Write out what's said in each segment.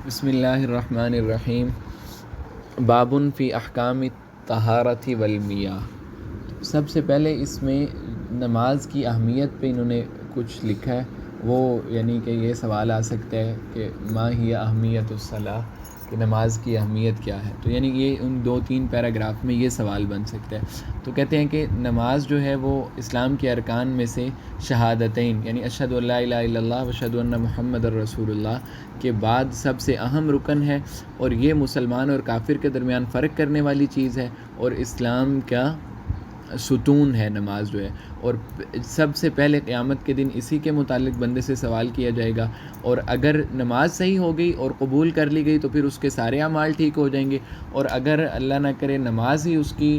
بسم اللہ الرحمن الرحیم۔ بابٌ فی احکام الطہارۃ والمیاہ۔ سب سے پہلے اس میں نماز کی اہمیت پہ انہوں نے کچھ لکھا ہے، وہ یعنی کہ یہ سوال آ سکتا ہے کہ ما ہی اہمیت الصلاۃ، کہ نماز کی اہمیت کیا ہے، تو یعنی یہ ان 2-3 پیراگراف میں یہ سوال بن سکتا ہے۔ تو کہتے ہیں کہ نماز جو ہے وہ اسلام کے ارکان میں سے شہادتین یعنی اشہد ان لا الہ الا اللہ و اشہد ان محمد الرسول اللہ کے بعد سب سے اہم رکن ہے، اور یہ مسلمان اور کافر کے درمیان فرق کرنے والی چیز ہے، اور اسلام کا ستون ہے نماز جو ہے، اور سب سے پہلے قیامت کے دن اسی کے متعلق بندے سے سوال کیا جائے گا، اور اگر نماز صحیح ہو گئی اور قبول کر لی گئی تو پھر اس کے سارے اعمال ٹھیک ہو جائیں گے، اور اگر اللہ نہ کرے نماز ہی اس کی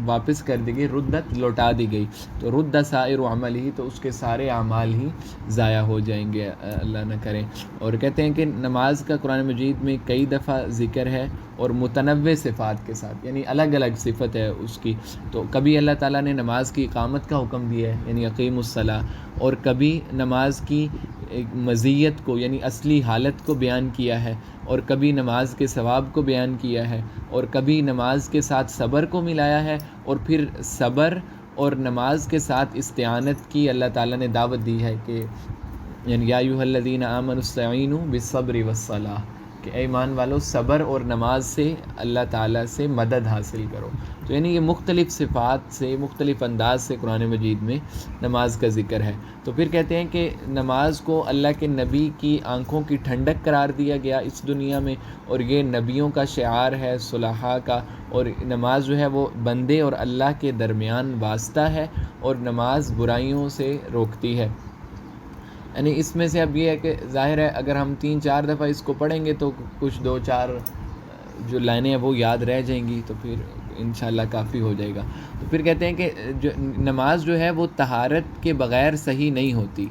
واپس کر دی گئی، ردت لوٹا دی گئی، تو رد سائر عمل ہی، تو اس کے سارے اعمال ہی ضائع ہو جائیں گے، اللہ نہ کرے۔ اور کہتے ہیں کہ نماز کا قرآن مجید میں کئی دفعہ ذکر ہے، اور متنوع صفات کے ساتھ، یعنی الگ الگ صفت ہے اس کی۔ تو کبھی اللہ تعالیٰ نے نماز کی اقامت کا حکم دیا ہے، یعنی اقیم الصلاۃ، اور کبھی نماز کی ایک مزیت کو یعنی اصلی حالت کو بیان کیا ہے، اور کبھی نماز کے ثواب کو بیان کیا ہے، اور کبھی نماز کے ساتھ صبر کو ملایا ہے، اور پھر صبر اور نماز کے ساتھ استعانت کی اللہ تعالیٰ نے دعوت دی ہے کہ یعنی یا ایھا الذین آمنوا استعینوا بالصبر والصلاۃ، کہ اے ایمان والو صبر اور نماز سے اللہ تعالیٰ سے مدد حاصل کرو۔ تو یعنی یہ مختلف صفات سے مختلف انداز سے قرآن مجید میں نماز کا ذکر ہے۔ تو پھر کہتے ہیں کہ نماز کو اللہ کے نبی کی آنکھوں کی ٹھنڈک قرار دیا گیا اس دنیا میں، اور یہ نبیوں کا شعار ہے، صلحاء کا، اور نماز جو ہے وہ بندے اور اللہ کے درمیان واسطہ ہے، اور نماز برائیوں سے روکتی ہے۔ یعنی اس میں سے اب یہ ہے کہ ظاہر ہے اگر ہم 3-4 دفعہ اس کو پڑھیں گے تو کچھ 2-4 جو لائنیں ہیں وہ یاد رہ جائیں گی، تو پھر انشاءاللہ کافی ہو جائے گا۔ تو پھر کہتے ہیں کہ جو نماز جو ہے وہ طہارت کے بغیر صحیح نہیں ہوتی،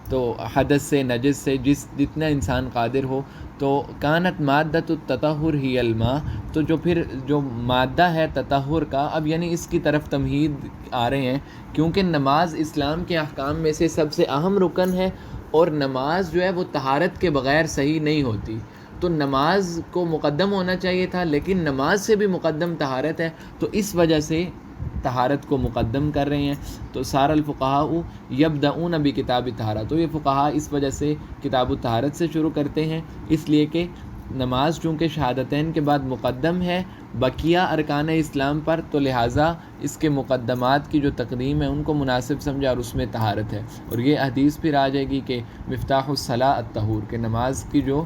تو حدث سے نجس سے جتنا انسان قادر ہو، تو کانت مادۃ التطہر ہی الماء، تو جو پھر جو مادہ ہے تطہر کا، اب یعنی اس کی طرف تمہید آ رہے ہیں، کیونکہ نماز اسلام کے احکام میں سے سب سے اہم رکن ہے، اور نماز جو ہے وہ طہارت کے بغیر صحیح نہیں ہوتی، تو نماز کو مقدم ہونا چاہیے تھا، لیکن نماز سے بھی مقدم طہارت ہے، تو اس وجہ سے طہارت کو مقدم کر رہے ہیں۔ تو سار الفقہاء یبدؤون بکتاب الطہارہ، تو یہ فقہاء اس وجہ سے کتاب الطہارت سے شروع کرتے ہیں، اس لیے کہ نماز چونکہ شہادتین کے بعد مقدم ہے بقیہ ارکان اسلام پر، تو لہٰذا اس کے مقدمات کی جو تقدیم ہے ان کو مناسب سمجھا، اور اس میں طہارت ہے۔ اور یہ حدیث پھر آ جائے گی کہ مفتاح الصلاۃ الطہور، کہ نماز کی جو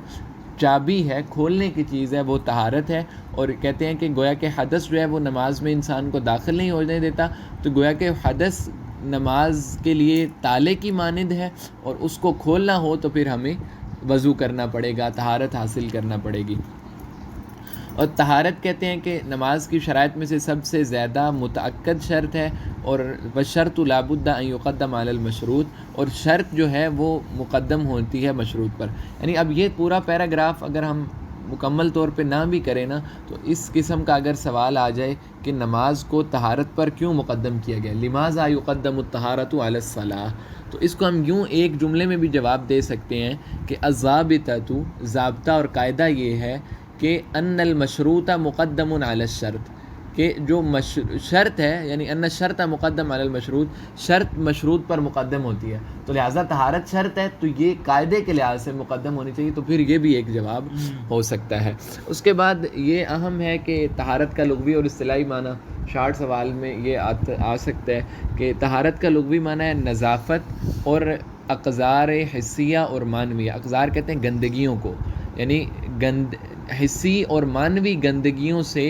چابی ہے، کھولنے کی چیز ہے، وہ طہارت ہے، اور کہتے ہیں کہ گویا کہ حدث جو ہے وہ نماز میں انسان کو داخل نہیں ہونے دیتا، تو گویا کہ حدث نماز کے لیے تالے کی مانند ہے، اور اس کو کھولنا ہو تو پھر ہمیں وضو کرنا پڑے گا، طہارت حاصل کرنا پڑے گی۔ اور طہارت کہتے ہیں کہ نماز کی شرائط میں سے سب سے زیادہ متأکد شرط ہے، اور والشرط لا بد ان یقدم علی المشروط، اور شرط جو ہے وہ مقدم ہوتی ہے مشروط پر۔ یعنی اب یہ پورا پیراگراف اگر ہم مکمل طور پہ نہ بھی کریں نا، تو اس قسم کا اگر سوال آ جائے کہ نماز کو طہارت پر کیوں مقدم کیا گیا، لماذا یقدم الطہارۃ علی الصلاۃ، تو اس کو ہم یوں ایک جملے میں بھی جواب دے سکتے ہیں کہ الضابطۃ، ضابطہ اور قاعدہ یہ ہے کہ ان المشروط مقدم علی الشرط، کہ جو شرط ہے، یعنی ان الشرط مقدم علی المشروط، شرط مشروط پر مقدم ہوتی ہے، تو لہٰذا طہارت شرط ہے تو یہ قاعدے کے لحاظ سے مقدم ہونی چاہیے، تو پھر یہ بھی ایک جواب ہو سکتا ہے۔ اس کے بعد یہ اہم ہے کہ طہارت کا لغوی اور اصطلاحی معنی، شارٹ سوال میں یہ آ سکتا ہے کہ طہارت کا لغوی معنی ہے نظافت، اور اقذار حسیہ اور معنویہ، اقذار کہتے ہیں گندگیوں کو، یعنی حسی اور معنوی گندگیوں سے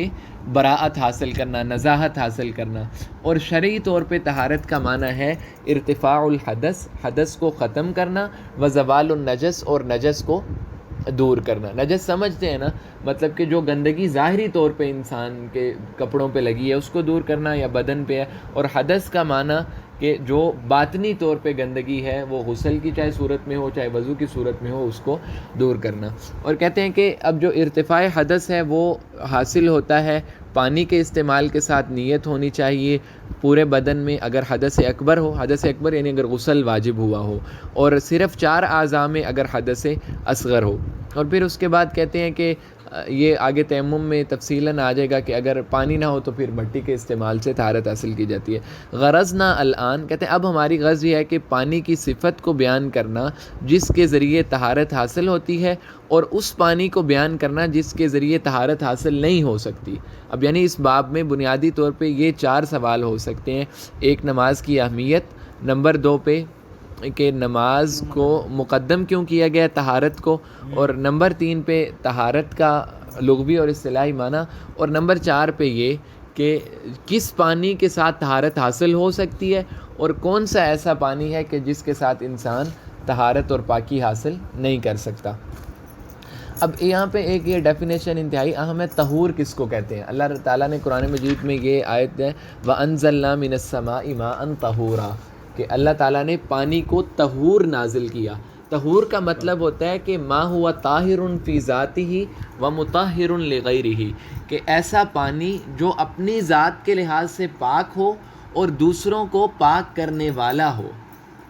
براءت حاصل کرنا، نزاہت حاصل کرنا، اور شرعی طور پہ طہارت کا معنی ہے ارتفاع الحدث، حدث کو ختم کرنا، وزوال النجس، اور نجس کو دور کرنا۔ نجس سمجھتے ہیں نا، مطلب کہ جو گندگی ظاہری طور پہ انسان کے کپڑوں پہ لگی ہے اس کو دور کرنا یا بدن پہ ہے، اور حدث کا معنی کہ جو باطنی طور پہ گندگی ہے وہ غسل کی چاہے صورت میں ہو چاہے وضو کی صورت میں ہو، اس کو دور کرنا۔ اور کہتے ہیں کہ اب جو ارتفاع حدث ہے وہ حاصل ہوتا ہے پانی کے استعمال کے ساتھ نیت ہونی چاہیے پورے بدن میں. اگر حدث اکبر ہو، حدث اکبر یعنی اگر غسل واجب ہوا ہو، اور صرف 4 اعضاء میں اگر حدث اصغر ہو. اور پھر اس کے بعد کہتے ہیں کہ یہ آگے تیمم میں تفصیلاً آ جائے گا کہ اگر پانی نہ ہو تو پھر مٹی کے استعمال سے طہارت حاصل کی جاتی ہے. غرضنا الآن، کہتے ہیں اب ہماری غرض یہ ہے کہ پانی کی صفت کو بیان کرنا جس کے ذریعے طہارت حاصل ہوتی ہے، اور اس پانی کو بیان کرنا جس کے ذریعے طہارت حاصل نہیں ہو سکتی. اب یعنی اس باب میں بنیادی طور پہ یہ 4 سوال ہو سکتے ہیں. ایک، نماز کی اہمیت. نمبر 2 پہ کہ نماز کو مقدم کیوں کیا گیا طہارت کو. اور نمبر 3 پہ طہارت کا لغوی اور اصطلاحی معنی. اور نمبر 4 پہ یہ کہ کس پانی کے ساتھ طہارت حاصل ہو سکتی ہے، اور کون سا ایسا پانی ہے کہ جس کے ساتھ انسان طہارت اور پاکی حاصل نہیں کر سکتا. اب یہاں پہ ایک یہ ڈیفینیشن انتہائی اہم ہے، طہور کس کو کہتے ہیں. اللہ تعالیٰ نے قرآن مجید میں یہ آیت ہے وَأَنزَلْنَا مِنَ السَّمَاءِ مَاءً طَهُورًا، کہ اللہ تعالیٰ نے پانی کو طہور نازل کیا. طہور کا مطلب ہوتا ہے کہ ما ہوا طاہر فی ذاتہ و مطہر لغیرہ، کہ ایسا پانی جو اپنی ذات کے لحاظ سے پاک ہو اور دوسروں کو پاک کرنے والا ہو.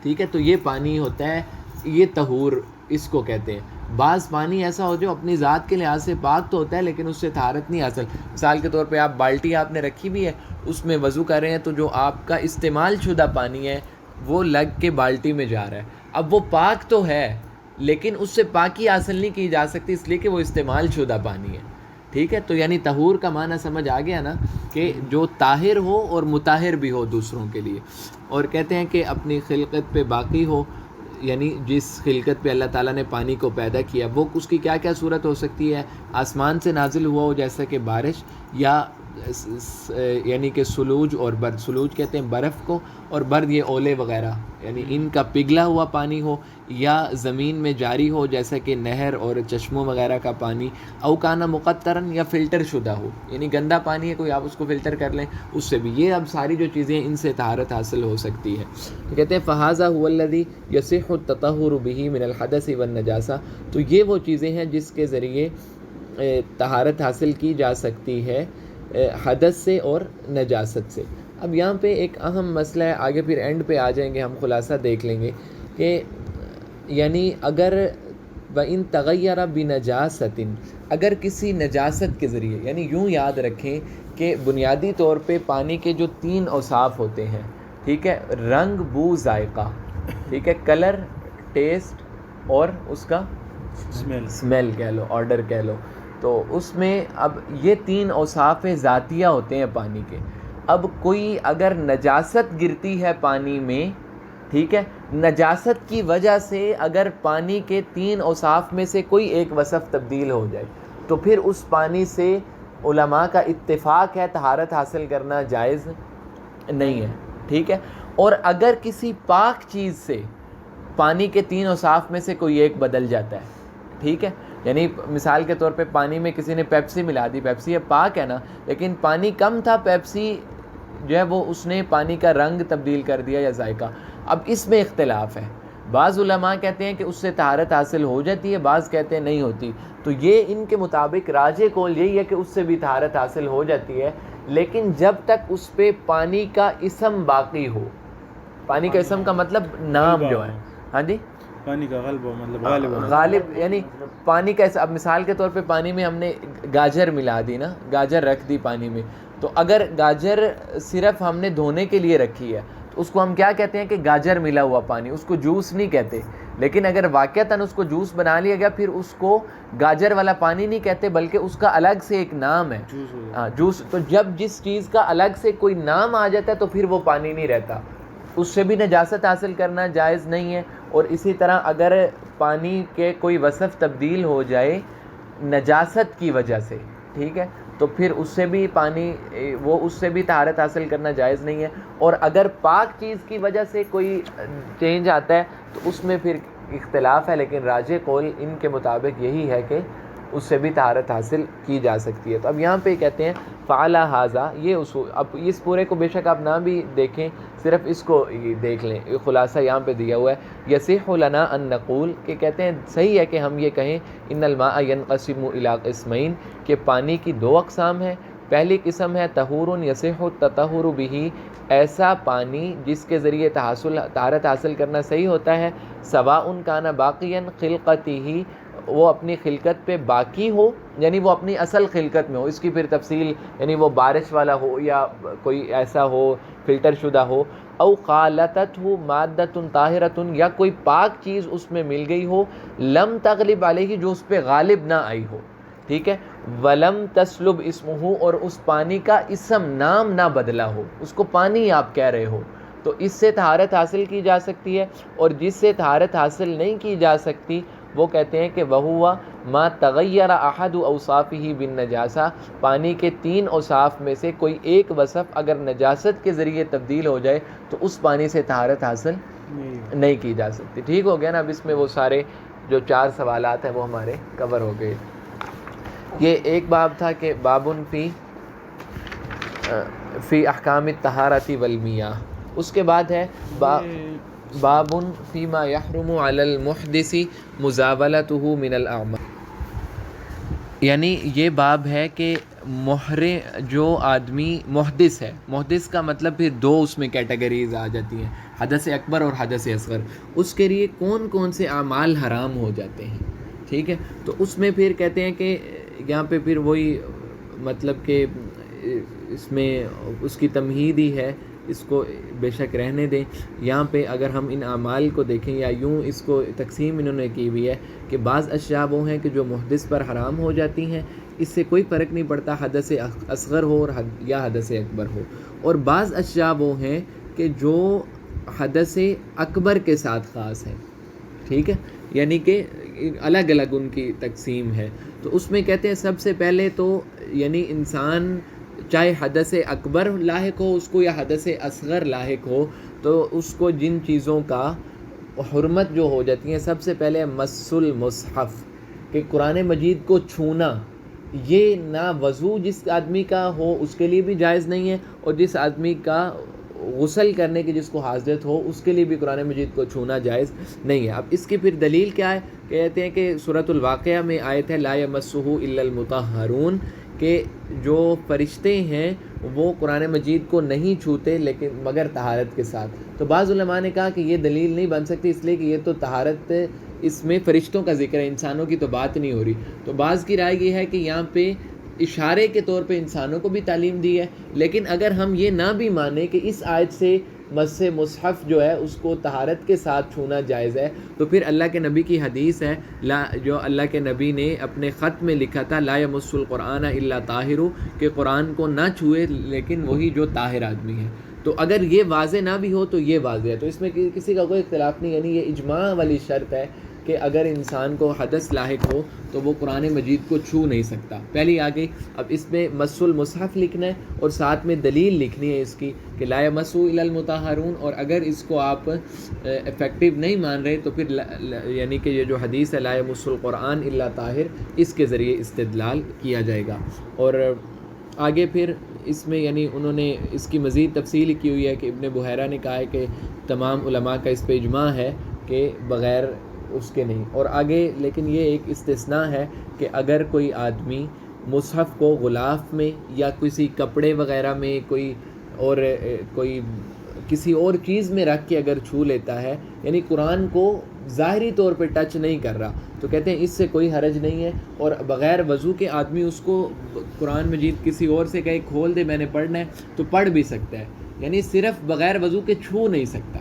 ٹھیک ہے، تو یہ پانی ہوتا ہے، یہ طہور اس کو کہتے ہیں. بعض پانی ایسا ہو جو اپنی ذات کے لحاظ سے پاک تو ہوتا ہے لیکن اس سے طہارت نہیں حاصل. مثال کے طور پہ آپ بالٹی آپ نے رکھی بھی ہے، اس میں وضو کر رہے ہیں، تو جو آپ کا استعمال شدہ پانی ہے وہ لگ کے بالٹی میں جا رہا ہے. اب وہ پاک تو ہے لیکن اس سے پاکی حاصل نہیں کی جا سکتی، اس لیے کہ وہ استعمال شدہ پانی ہے. ٹھیک ہے، تو یعنی طہور کا معنی سمجھ آ گیا نا، کہ جو طاہر ہو اور مطہر بھی ہو دوسروں کے لیے. اور کہتے ہیں کہ اپنی خلقت پہ باقی ہو، یعنی جس خلقت پہ اللہ تعالیٰ نے پانی کو پیدا کیا وہ اس کی کیا کیا صورت ہو سکتی ہے. آسمان سے نازل ہوا ہو جیسا کہ بارش، یا یعنی کہ سلوج اور برد. سلوج کہتے ہیں برف کو، اور برد یہ اولے وغیرہ، یعنی ان کا پگھلا ہوا پانی ہو، یا زمین میں جاری ہو جیسا کہ نہر اور چشموں وغیرہ کا پانی. او کانا مقطرن، یا فلٹر شدہ ہو، یعنی گندا پانی ہے کوئی آپ اس کو فلٹر کر لیں اس سے بھی. یہ اب ساری جو چیزیں ان سے طہارت حاصل ہو سکتی ہے. کہتے ہیں فہذا هو الذی یصح التطہر به من الحدث والنجاسہ، تو یہ وہ چیزیں ہیں جس کے ذریعے طہارت حاصل کی جا سکتی ہے حدث سے اور نجاست سے. اب یہاں پہ ایک اہم مسئلہ ہے، آگے پھر اینڈ پہ آ جائیں گے ہم خلاصہ دیکھ لیں گے کہ یعنی اگر وَإِن تَغَيَّرَ بِنَجَاسَةٍ، اگر کسی نجاست کے ذریعے، یعنی یوں یاد رکھیں کہ بنیادی طور پہ پانی کے جو 3 اوصاف ہوتے ہیں، ٹھیک ہے، رنگ، بو، ذائقہ، ٹھیک ہے، کلر، ٹیسٹ، اور اس کا اسمیل کہہ لو، آرڈر کہہ لو. تو اس میں اب یہ 3 اوصاف ذاتیہ ہوتے ہیں پانی کے. اب کوئی اگر نجاست گرتی ہے پانی میں، ٹھیک ہے، نجاست کی وجہ سے اگر پانی کے 3 اوصاف میں سے کوئی ایک وصف تبدیل ہو جائے تو پھر اس پانی سے علماء کا اتفاق ہے طہارت حاصل کرنا جائز نہیں ہے. ٹھیک ہے، اور اگر کسی پاک چیز سے پانی کے 3 اوصاف میں سے کوئی ایک بدل جاتا ہے، ٹھیک ہے، یعنی مثال کے طور پہ پانی میں کسی نے پیپسی ملا دی، پیپسی اب پاک ہے نا، لیکن پانی کم تھا، پیپسی جو ہے وہ اس نے پانی کا رنگ تبدیل کر دیا یا ذائقہ. اب اس میں اختلاف ہے، بعض علماء کہتے ہیں کہ اس سے طہارت حاصل ہو جاتی ہے، بعض کہتے ہیں نہیں ہوتی. تو یہ ان کے مطابق راجح قول یہی ہے کہ اس سے بھی طہارت حاصل ہو جاتی ہے، لیکن جب تک اس پہ پانی کا اسم باقی ہو. پانی کا اسم کا مطلب نام جو ہے، ہاں جی، پانی کا غلبہ مطلب غالب، یعنی پانی کا. اب مثال کے طور پہ پانی میں ہم نے گاجر ملا دی نا، گاجر رکھ دی پانی میں، تو اگر گاجر صرف ہم نے دھونے کے لیے رکھی ہے تو اس کو ہم کیا کہتے ہیں کہ گاجر ملا ہوا پانی، اس کو جوس نہیں کہتے. لیکن اگر واقعتاً اس کو جوس بنا لیا گیا پھر اس کو گاجر والا پانی نہیں کہتے بلکہ اس کا الگ سے ایک نام ہے، جوس. تو جب جس چیز کا الگ سے کوئی نام آ جاتا ہے تو پھر وہ پانی نہیں رہتا، اس سے بھی نجاست حاصل کرنا جائز نہیں ہے. اور اسی طرح اگر پانی کے کوئی وصف تبدیل ہو جائے نجاست کی وجہ سے، ٹھیک ہے، تو پھر اس سے بھی پانی وہ اس سے بھی طہارت حاصل کرنا جائز نہیں ہے. اور اگر پاک چیز کی وجہ سے کوئی چینج آتا ہے تو اس میں پھر اختلاف ہے، لیکن راجح قول ان کے مطابق یہی ہے کہ اس سے بھی طہارت حاصل کی جا سکتی ہے. تو اب یہاں پہ کہتے ہیں فعلی ھذا، یہ اصول. اب اس پورے کو بے شک آپ نہ بھی دیکھیں، صرف اس کو دیکھ لیں، یہ خلاصہ یہاں پہ دیا ہوا ہے. یصح لنا ان نقول، کہ کہتے ہیں صحیح ہے کہ ہم یہ کہیں ان الماء ينقسم الى قسمین، کہ پانی کی 2 اقسام ہیں. پہلی قسم ہے طہور یصح التطہر بہ، ایسا پانی جس کے ذریعے طہارت حاصل کرنا صحیح ہوتا ہے، سواء کان باقیا خلقتہ، وہ اپنی خلقت پہ باقی ہو، یعنی وہ اپنی اصل خلقت میں ہو، اس کی پھر تفصیل یعنی وہ بارش والا ہو یا کوئی ایسا ہو فلٹر شدہ ہو، او خالطتہ مادۃ طاہرۃ، یا کوئی پاک چیز اس میں مل گئی ہو، لم تغلب علیہ، جو اس پہ غالب نہ آئی ہو، ٹھیک ہے، ولم تسلب اسمہ، اور اس پانی کا اسم نام نہ بدلا ہو، اس کو پانی آپ کہہ رہے ہو، تو اس سے طہارت حاصل کی جا سکتی ہے۔ اور جس سے طہارت حاصل نہیں کی جا سکتی وہ کہتے ہیں کہ وہوا ما تغیر احد اوصافہ بالنجاسہ، پانی کے 3 اوصاف میں سے کوئی ایک وصف اگر نجاست کے ذریعے تبدیل ہو جائے تو اس پانی سے طہارت حاصل نہیں کی جا سکتی۔ ٹھیک ہو گیا نا؟ اب اس میں وہ سارے جو 4 سوالات ہیں وہ ہمارے کور ہو گئے۔ یہ ایک باب تھا کہ بابن فی احکام الطہارۃ والمیاہ۔ اس کے بعد ہے بابن فیما یحرم علی المحدث مزاولتہ من الاعمال، یعنی یہ باب ہے کہ جو آدمی محدث ہے، محدث کا مطلب پھر 2 اس میں کیٹیگریز آ جاتی ہیں، حدث اکبر اور حدث اصغر، اس کے لیے کون کون سے اعمال حرام ہو جاتے ہیں، ٹھیک ہے، تو اس میں پھر کہتے ہیں کہ یہاں پہ پھر وہی مطلب کہ اس میں اس کی تمہید ہی ہے، اس کو بے شک رہنے دیں۔ یہاں پہ اگر ہم ان اعمال کو دیکھیں یا یوں اس کو تقسیم انہوں نے کی ہوئی ہے کہ بعض اشیاء وہ ہیں کہ جو محدث پر حرام ہو جاتی ہیں، اس سے کوئی فرق نہیں پڑتا حدث اصغر ہو یا حدث اکبر ہو، اور بعض اشیاء وہ ہیں کہ جو حدث اکبر کے ساتھ خاص ہیں، ٹھیک ہے، یعنی کہ الگ الگ ان کی تقسیم ہے۔ تو اس میں کہتے ہیں سب سے پہلے تو یعنی انسان چاہے حدث اکبر لاحق ہو اس کو یا حدث اصغر لاحق ہو، تو اس کو جن چیزوں کا حرمت جو ہو جاتی ہیں، سب سے پہلے مس المصحف، کہ قرآن مجید کو چھونا، یہ نہ وضو جس آدمی کا ہو اس کے لیے بھی جائز نہیں ہے، اور جس آدمی کا غسل کرنے کی جس کو حاجت ہو اس کے لیے بھی قرآن مجید کو چھونا جائز نہیں ہے۔ اب اس کی پھر دلیل کیا ہے؟ کہتے ہیں کہ سورۃ الواقعہ میں آیت ہے لا یمسہ الا المطہرون، کہ جو فرشتے ہیں وہ قرآن مجید کو نہیں چھوتے لیکن مگر طہارت کے ساتھ۔ تو بعض علماء نے کہا کہ یہ دلیل نہیں بن سکتی، اس لیے کہ یہ تو طہارت اس میں فرشتوں کا ذکر ہے، انسانوں کی تو بات نہیں ہو رہی۔ تو بعض کی رائے یہ ہے کہ یہاں پہ اشارے کے طور پہ انسانوں کو بھی تعلیم دی ہے، لیکن اگر ہم یہ نہ بھی مانیں کہ اس آیت سے مس مصحف جو ہے اس کو طہارت کے ساتھ چھونا جائز ہے، تو پھر اللہ کے نبی کی حدیث ہے جو اللہ کے نبی نے اپنے خط میں لکھا تھا لا یمس القرآن الا طاہر، کہ قرآن کو نہ چھوئے لیکن وہی جو طاہر آدمی ہے۔ تو اگر یہ واضح نہ بھی ہو تو یہ واضح ہے، تو اس میں کسی کا کوئی اختلاف نہیں، یعنی یہ اجماع والی شرط ہے کہ اگر انسان کو حدث لاحق ہو تو وہ قرآن مجید کو چھو نہیں سکتا۔ پہلی آگے اب اس میں مس المصحف لکھنا ہے اور ساتھ میں دلیل لکھنی ہے اس کی کہ لا یمسہ الا المطہرون، اور اگر اس کو آپ افیکٹو نہیں مان رہے تو پھر یعنی کہ یہ جو حدیث ہے لا یمس القرآن الا طاہر، اس کے ذریعے استدلال کیا جائے گا۔ اور آگے پھر اس میں یعنی انہوں نے اس کی مزید تفصیل کی ہوئی ہے کہ ابن بحیرہ نے کہا ہے کہ تمام علماء کا اس پہ اجماع ہے کہ بغیر اس کے نہیں، اور آگے لیکن یہ ایک استثناء ہے کہ اگر کوئی آدمی مصحف کو غلاف میں یا کسی کپڑے وغیرہ میں کوئی کسی اور چیز میں رکھ کے اگر چھو لیتا ہے، یعنی قرآن کو ظاہری طور پہ ٹچ نہیں کر رہا، تو کہتے ہیں اس سے کوئی حرج نہیں ہے، اور بغیر وضو کے آدمی اس کو قرآن مجید کسی اور سے کہے کھول دے میں نے پڑھنا ہے تو پڑھ بھی سکتا ہے، یعنی صرف بغیر وضو کے چھو نہیں سکتا،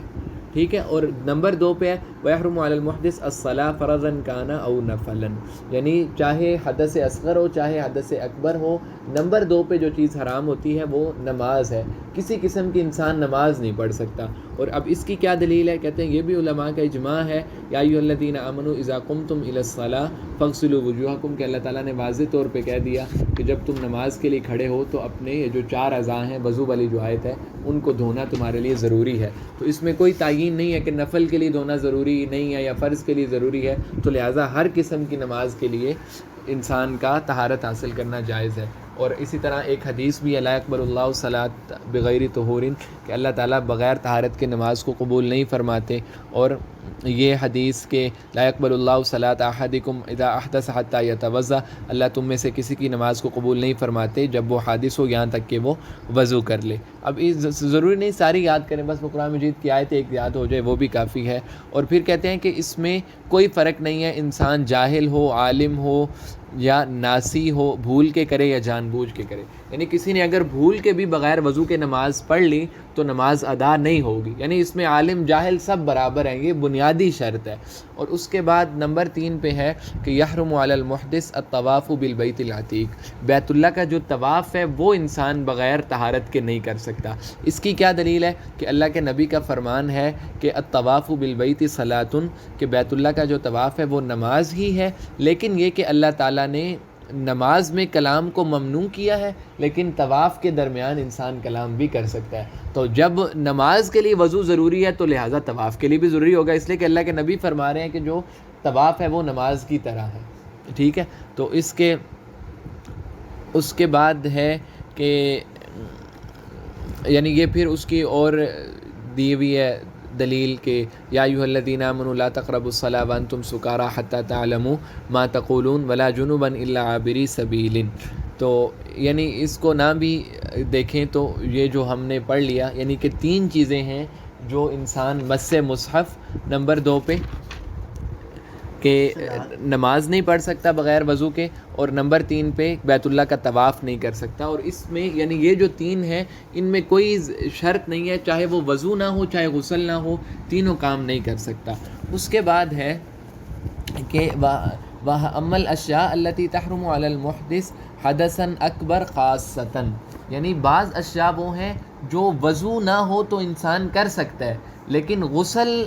ٹھیک ہے۔ اور نمبر 2 پہ ہے وَيَحْرُمُ عَلَى الْمُحْدِثِ الصَّلَاةُ فَرَضًا كَانَ أَوْ نَفْلًا، یعنی چاہے حدث اصغر ہو چاہے حدث اکبر ہو، نمبر 2 پہ جو چیز حرام ہوتی ہے وہ نماز ہے، کسی قسم کی انسان نماز نہیں پڑھ سکتا۔ اور اب اس کی کیا دلیل ہے؟ کہتے ہیں یہ بھی علماء کا اجماع ہے یا ایھا الذین آمنوا اذا قمتم الی الصلاۃ فاغسلوا وجوہکم، کہ اللہ تعالیٰ نے واضح طور پہ کہہ دیا کہ جب تم نماز کے لیے کھڑے ہو تو اپنے یہ جو 4 اعضاء ہیں، وضو والی جو آیت ہے ان کو دھونا تمہارے لیے ضروری ہے۔ تو اس میں کوئی تعین نہیں ہے کہ نفل کے لیے دھونا ضروری نہیں ہے یا فرض کے لیے ضروری ہے، تو لہٰذا ہر قسم کی نماز کے لیے انسان کا طہارت حاصل کرنا جائز ہے۔ اور اسی طرح ایک حدیث بھی لا يقبل اللہ الصلاۃ بغیر طہور کہ اللہ تعالیٰ بغیر طہارت کے نماز کو قبول نہیں فرماتے. اور یہ حدیث کہ لا يقبل اللہ صلاۃ احدکم اذا احدث حتى يتوضا، اللہ تم میں سے کسی کی نماز کو قبول نہیں فرماتے جب وہ حادث ہو یہاں تک کہ وہ وضو کر لے. اب ضروری نہیں ساری یاد کریں، بس وہ قرآن مجید کی آیت ایک یاد ہو جائے وہ بھی کافی ہے. اور پھر کہتے ہیں کہ اس میں کوئی فرق نہیں ہے انسان جاہل ہو، عالم ہو یا ناسی ہو، بھول کے کرے یا جان بوجھ کے کرے. یعنی کسی نے اگر بھول کے بھی بغیر وضو کے نماز پڑھ لی تو نماز ادا نہیں ہوگی. یعنی اس میں عالم جاہل سب برابر ہیں، یہ بنیادی شرط ہے. اور اس کے بعد نمبر 3 پہ ہے کہ یحرم علی المحدث الطواف بالبیت العتیق، بیت اللہ کا جو طواف ہے وہ انسان بغیر طہارت کے نہیں کر سکتا. اس کی کیا دلیل ہے کہ اللہ کے نبی کا فرمان ہے کہ الطواف بالبیت صلاۃ، کہ بیت اللہ کا جو طواف ہے وہ نماز ہی ہے. لیکن یہ کہ اللہ تعالیٰ نے نماز میں کلام کو ممنوع کیا ہے، لیکن طواف کے درمیان انسان کلام بھی کر سکتا ہے. تو جب نماز کے لیے وضو ضروری ہے تو لہٰذا طواف کے لیے بھی ضروری ہوگا، اس لیے کہ اللہ کے نبی فرما رہے ہیں کہ جو طواف ہے وہ نماز کی طرح ہے. ٹھیک ہے، تو اس کے بعد ہے کہ یعنی یہ پھر اس کی اور دی ہوئی ہے دلیل کہ یا ایھا الذین آمنوا لا تقربوا الصلاۃ وانتم سکارى حتى تعلموا ما تقولون ولا جنبا الا عابری سبیل. تو یعنی اس کو نہ بھی دیکھیں تو یہ جو ہم نے پڑھ لیا، یعنی کہ 3 چیزیں ہیں جو انسان مس مصحف نمبر 2 پہ کہ نماز نہیں پڑھ سکتا بغیر وضو کے، اور نمبر 3 پہ بیت اللہ کا طواف نہیں کر سکتا. اور اس میں یعنی یہ جو 3 ہیں ان میں کوئی شرط نہیں ہے، چاہے وہ وضو نہ ہو چاہے غسل نہ ہو، تینوں کام نہیں کر سکتا. اس کے بعد ہے کہ وَأَمَّا الْأَشْيَاءُ الَّتِي تَحْرُمُ عَلَى الْمُحْدِثِ حَدَثًا أَكْبَرَ خاصةً، یعنی بعض اشیاء وہ ہیں جو وضو نہ ہو تو انسان کر سکتا ہے لیکن غسل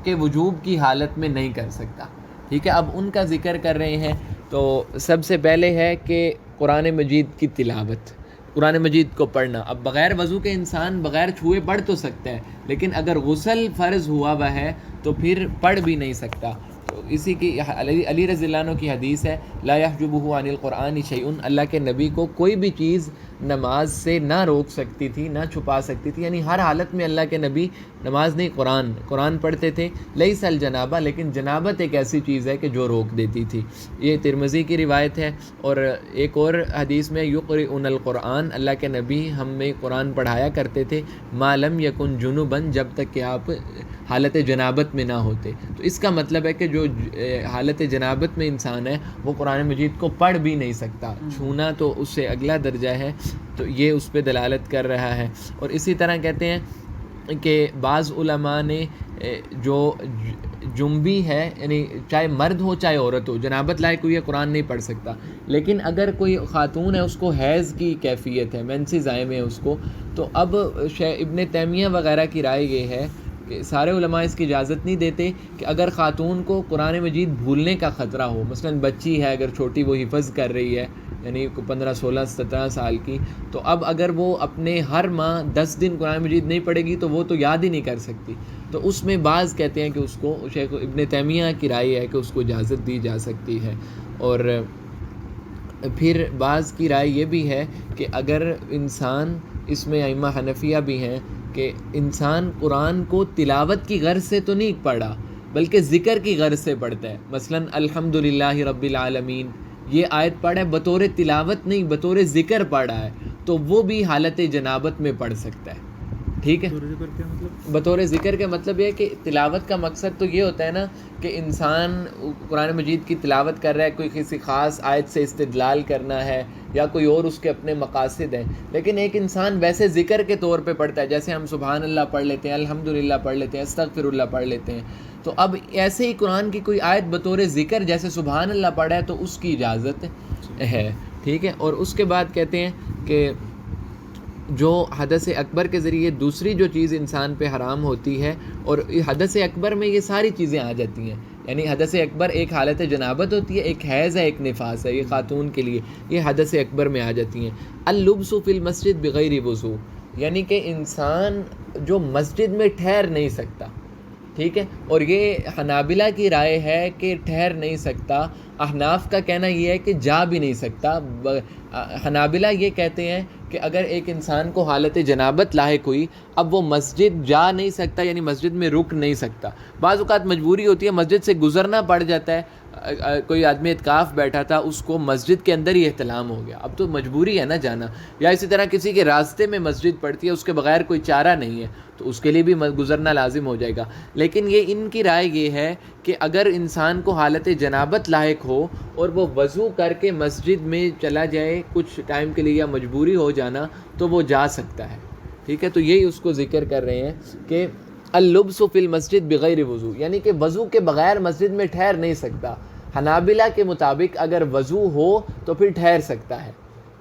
کے وجوب کی حالت میں نہیں کر سکتا. ٹھیک ہے، اب ان کا ذکر کر رہے ہیں. تو سب سے پہلے ہے کہ قرآن مجید کی تلاوت، قرآن مجید کو پڑھنا. اب بغیر وضو کے انسان بغیر چھوئے پڑھ تو سکتا ہے، لیکن اگر غسل فرض ہوا ہے تو پھر پڑھ بھی نہیں سکتا. تو اسی کی علی رضی اللہ عنہ کی حدیث ہے لا يحجبه عن القرآن شیء، اللہ کے نبی کو کوئی بھی چیز نماز سے نہ روک سکتی تھی نہ چھپا سکتی تھی. یعنی ہر حالت میں اللہ کے نبی نماز نہیں قرآن پڑھتے تھے. لیس الجنابہ، لیکن جنابت ایک ایسی چیز ہے کہ جو روک دیتی تھی. یہ ترمذی کی روایت ہے. اور ایک اور حدیث میں یقرؤون القرآن، اللہ کے نبی ہم میں قرآن پڑھایا کرتے تھے ما لم یکن جنبا، جب تک کہ آپ حالت جنابت میں نہ ہوتے. تو اس کا مطلب ہے کہ جو حالت جنابت میں انسان ہے وہ قرآن مجید کو پڑھ بھی نہیں سکتا، چھونا تو اس سے اگلا درجہ ہے. تو یہ اس پہ دلالت کر رہا ہے. اور اسی طرح کہتے ہیں کہ بعض علماء نے جو جنبی ہے، یعنی چاہے مرد ہو چاہے عورت ہو، جنابت لائق ہوئی ہے قرآن نہیں پڑھ سکتا. لیکن اگر کوئی خاتون ہے اس کو حیض کی کیفیت ہے، مینسز آئے ہوئے ہیں اس کو، تو اب ابن تیمیہ وغیرہ کی رائے یہ ہے کہ سارے علماء اس کی اجازت نہیں دیتے کہ اگر خاتون کو قرآن مجید بھولنے کا خطرہ ہو، مثلا بچی ہے اگر چھوٹی وہ حفظ کر رہی ہے یعنی 15 16 17 سال کی، تو اب اگر وہ اپنے ہر ماہ 10 دن قرآن مجید نہیں پڑھے گی تو وہ تو یاد ہی نہیں کر سکتی. تو اس میں بعض کہتے ہیں کہ اس کو شیخ ابن تیمیہ کی رائے ہے کہ اس کو اجازت دی جا سکتی ہے. اور پھر بعض کی رائے یہ بھی ہے کہ اگر انسان، اس میں ائمہ حنفیہ بھی ہیں کہ انسان قرآن کو تلاوت کی غرض سے تو نہیں پڑھا بلکہ ذکر کی غرض سے پڑھتا ہے. مثلا الحمدللہ رب العالمین یہ آیت پڑھا ہے بطور تلاوت نہیں بطور ذکر پڑھا ہے، تو وہ بھی حالت جنابت میں پڑھ سکتا ہے. ٹھیک ہے، بطور ذکر کا مطلب یہ ہے کہ تلاوت کا مقصد تو یہ ہوتا ہے نا کہ انسان قرآن مجید کی تلاوت کر رہا ہے، کوئی کسی خاص آیت سے استدلال کرنا ہے یا کوئی اور اس کے اپنے مقاصد ہیں. لیکن ایک انسان ویسے ذکر کے طور پہ پڑھتا ہے، جیسے ہم سبحان اللہ پڑھ لیتے ہیں، الحمدللہ پڑھ لیتے ہیں، استغفر اللہ پڑھ لیتے ہیں. تو اب ایسے ہی قرآن کی کوئی آیت بطور ذکر جیسے سبحان اللہ پڑھا ہے تو اس کی اجازت ہے. ٹھیک ہے. اور اس کے بعد کہتے ہیں کہ جو حدث اکبر کے ذریعے دوسری جو چیز انسان پہ حرام ہوتی ہے، اور حدث اکبر میں یہ ساری چیزیں آ جاتی ہیں. یعنی حدث اکبر ایک حالت جنابت ہوتی ہے، ایک حیض ہے، ایک نفاس ہے، یہ خاتون کے لیے یہ حدث اکبر میں آ جاتی ہیں. اللبس فی المسجد بغیر وضو، یعنی کہ انسان جو مسجد میں ٹھہر نہیں سکتا، ٹھیک ہے، اور یہ حنابلہ کی رائے ہے کہ ٹھہر نہیں سکتا، احناف کا کہنا یہ ہے کہ جا بھی نہیں سکتا۔ حنابلہ یہ کہتے ہیں کہ اگر ایک انسان کو حالت جنابت لاحق ہوئی، اب وہ مسجد جا نہیں سکتا، یعنی مسجد میں رک نہیں سکتا، بعض اوقات مجبوری ہوتی ہے، مسجد سے گزرنا پڑ جاتا ہے، کوئی آدمی اعتکاف بیٹھا تھا، اس کو مسجد کے اندر ہی احتلام ہو گیا، اب تو مجبوری ہے نا جانا، یا اسی طرح کسی کے راستے میں مسجد پڑتی ہے، اس کے بغیر کوئی چارہ نہیں ہے، تو اس کے لیے بھی گزرنا لازم ہو جائے گا۔ لیکن یہ ان کی رائے یہ ہے کہ اگر انسان کو حالت جنابت لاحق ہو اور وہ وضو کر کے مسجد میں چلا جائے کچھ ٹائم کے لیے، یا مجبوری ہو جانا، تو وہ جا سکتا ہے، ٹھیک ہے۔ تو یہی اس کو ذکر کر رہے ہیں کہ اللبس فی المسجد بغیر وضو، یعنی کہ وضو کے بغیر مسجد میں ٹھہر نہیں سکتا۔ حنابلہ کے مطابق اگر وضو ہو تو پھر ٹھہر سکتا ہے،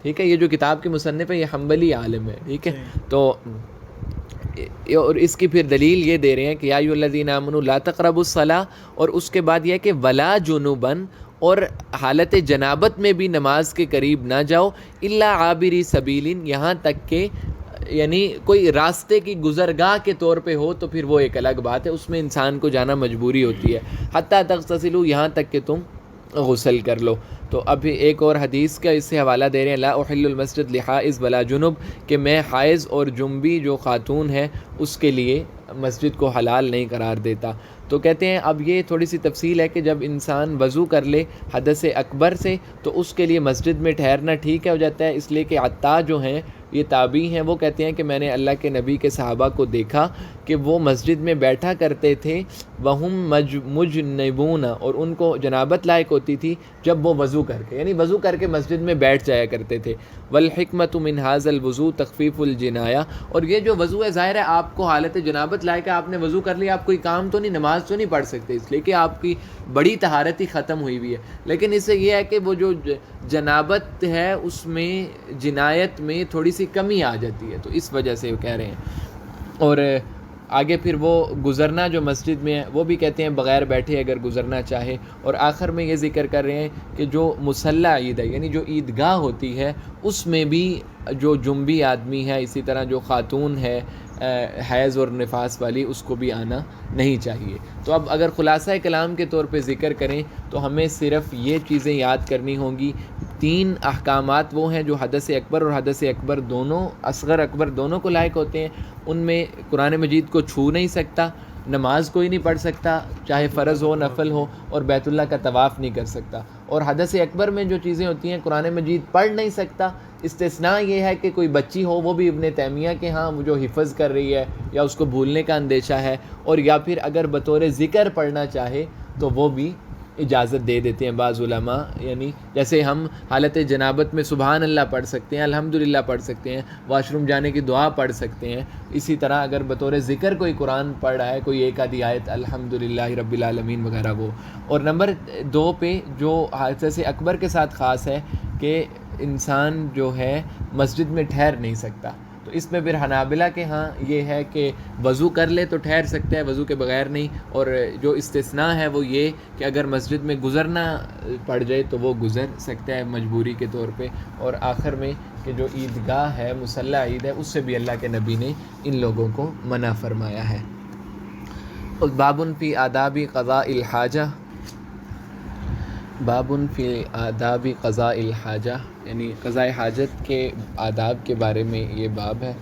ٹھیک ہے۔ یہ جو کتاب کے مصنف ہے یہ حنبلی عالم ہے، ٹھیک ہے۔ تو اور اس کی پھر دلیل یہ دے رہے ہیں کہ یا ایھا الذین آمنوا لا تقربوا الصلاۃ، اور اس کے بعد یہ ہے کہ ولا جنبا، اور حالت جنابت میں بھی نماز کے قریب نہ جاؤ، الا عابری سبیل، یہاں تک کہ یعنی کوئی راستے کی گزرگاہ کے طور پہ ہو تو پھر وہ ایک الگ بات ہے، اس میں انسان کو جانا مجبوری ہوتی ہے، حتیٰ تغتسلوا، یہاں تک کہ تم غسل کر لو۔ تو اب ایک اور حدیث کا اس سے حوالہ دے رہے ہیں، لا احل المسجد لحائض ولا جنب، کہ میں حائض اور جنبی جو خاتون ہے اس کے لیے مسجد کو حلال نہیں قرار دیتا۔ تو کہتے ہیں اب یہ تھوڑی سی تفصیل ہے کہ جب انسان وضو کر لے حدث اکبر سے تو اس کے لیے مسجد میں ٹھہرنا ٹھیک ہو جاتا ہے، اس لیے کہ عطا جو ہیں یہ تابعی ہیں، وہ کہتے ہیں کہ میں نے اللہ کے نبی کے صحابہ کو دیکھا کہ وہ مسجد میں بیٹھا کرتے تھے، وہم مجنبون، اور ان کو جنابت لاحق ہوتی تھی جب وہ وضو کر کے، یعنی وضو کر کے مسجد میں بیٹھ جایا کرتے تھے۔ والحکمۃ من ھذا الوضوء تخفیف الجنایہ، اور یہ جو وضو ہے ظاہر ہے آپ کو حالت جنابت لاحق ہے، آپ نے وضو کر لیا، آپ کوئی کام تو نہیں، نماز تو نہیں پڑھ سکتے، اس لیے کہ آپ کی بڑی طہارت ہی ختم ہوئی ہوئی ہے، لیکن اس سے یہ ہے کہ وہ جو جنابت ہے اس میں جنایت میں تھوڑی سی کمی آ جاتی ہے، تو اس وجہ سے وہ کہہ رہے ہیں۔ اور آگے پھر وہ گزرنا جو مسجد میں ہے وہ بھی کہتے ہیں بغیر بیٹھے اگر گزرنا چاہے، اور آخر میں یہ ذکر کر رہے ہیں کہ جو مصلی عید ہے، یعنی جو عیدگاہ ہوتی ہے، اس میں بھی جو جنبی آدمی ہے، اسی طرح جو خاتون ہے حیض اور نفاس والی، اس کو بھی آنا نہیں چاہیے۔ تو اب اگر خلاصہ کلام کے طور پہ ذکر کریں تو ہمیں صرف یہ چیزیں یاد کرنی ہوں گی، 3 احکامات وہ ہیں جو حدث اکبر اور حدث اکبر دونوں، اصغر اکبر دونوں کو لائق ہوتے ہیں، ان میں قرآن مجید کو چھو نہیں سکتا، نماز کوئی نہیں پڑھ سکتا چاہے فرض ہو نفل ہو، اور بیت اللہ کا طواف نہیں کر سکتا، اور حدث اکبر میں جو چیزیں ہوتی ہیں قرآن مجید پڑھ نہیں سکتا، استثناء یہ ہے کہ کوئی بچی ہو، وہ بھی ابن تیمیہ کے ہاں جو حفظ کر رہی ہے یا اس کو بھولنے کا اندیشہ ہے، اور یا پھر اگر بطور ذکر پڑھنا چاہے تو وہ بھی اجازت دے دیتے ہیں بعض علماء، یعنی جیسے ہم حالت جنابت میں سبحان اللہ پڑھ سکتے ہیں، الحمدللہ پڑھ سکتے ہیں، واش روم جانے کی دعا پڑھ سکتے ہیں، اسی طرح اگر بطور ذکر کوئی قرآن پڑھ رہا ہے، کوئی ایک آدھی آیت الحمدللہ رب العالمین وغیرہ وہ۔ اور نمبر 2 پہ جو حدث اکبر کے ساتھ خاص ہے کہ انسان جو ہے مسجد میں ٹھہر نہیں سکتا، تو اس میں پھر حنابلہ کے ہاں یہ ہے کہ وضو کر لے تو ٹھہر سکتا ہے، وضو کے بغیر نہیں، اور جو استثناء ہے وہ یہ کہ اگر مسجد میں گزرنا پڑ جائے تو وہ گزر سکتا ہے مجبوری کے طور پہ۔ اور آخر میں کہ جو عیدگاہ ہے، مصلی عید ہے، اس سے بھی اللہ کے نبی نے ان لوگوں کو منع فرمایا ہے۔ بابٌ فی آداب قضاء الحاجہ، بابٌ فی آداب قضاء الحاجہ، یعنی قضاء حاجت کے آداب کے بارے میں یہ باب ہے،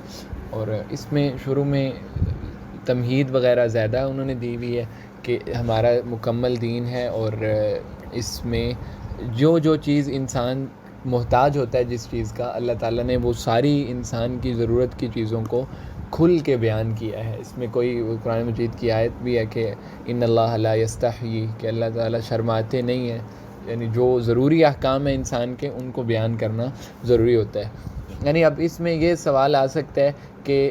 اور اس میں شروع میں تمہید وغیرہ زیادہ انہوں نے دی ہوئی ہے کہ ہمارا مکمل دین ہے، اور اس میں جو چیز انسان محتاج ہوتا ہے جس چیز کا، اللہ تعالیٰ نے وہ ساری انسان کی ضرورت کی چیزوں کو کھل کے بیان کیا ہے۔ اس میں کوئی قرآن مجید کی آیت بھی ہے کہ ان اللہ لا یستحیی، کہ اللہ تعالیٰ شرماتے نہیں ہیں، یعنی جو ضروری احکام ہیں انسان کے ان کو بیان کرنا ضروری ہوتا ہے۔ یعنی اب اس میں یہ سوال آ سکتا ہے کہ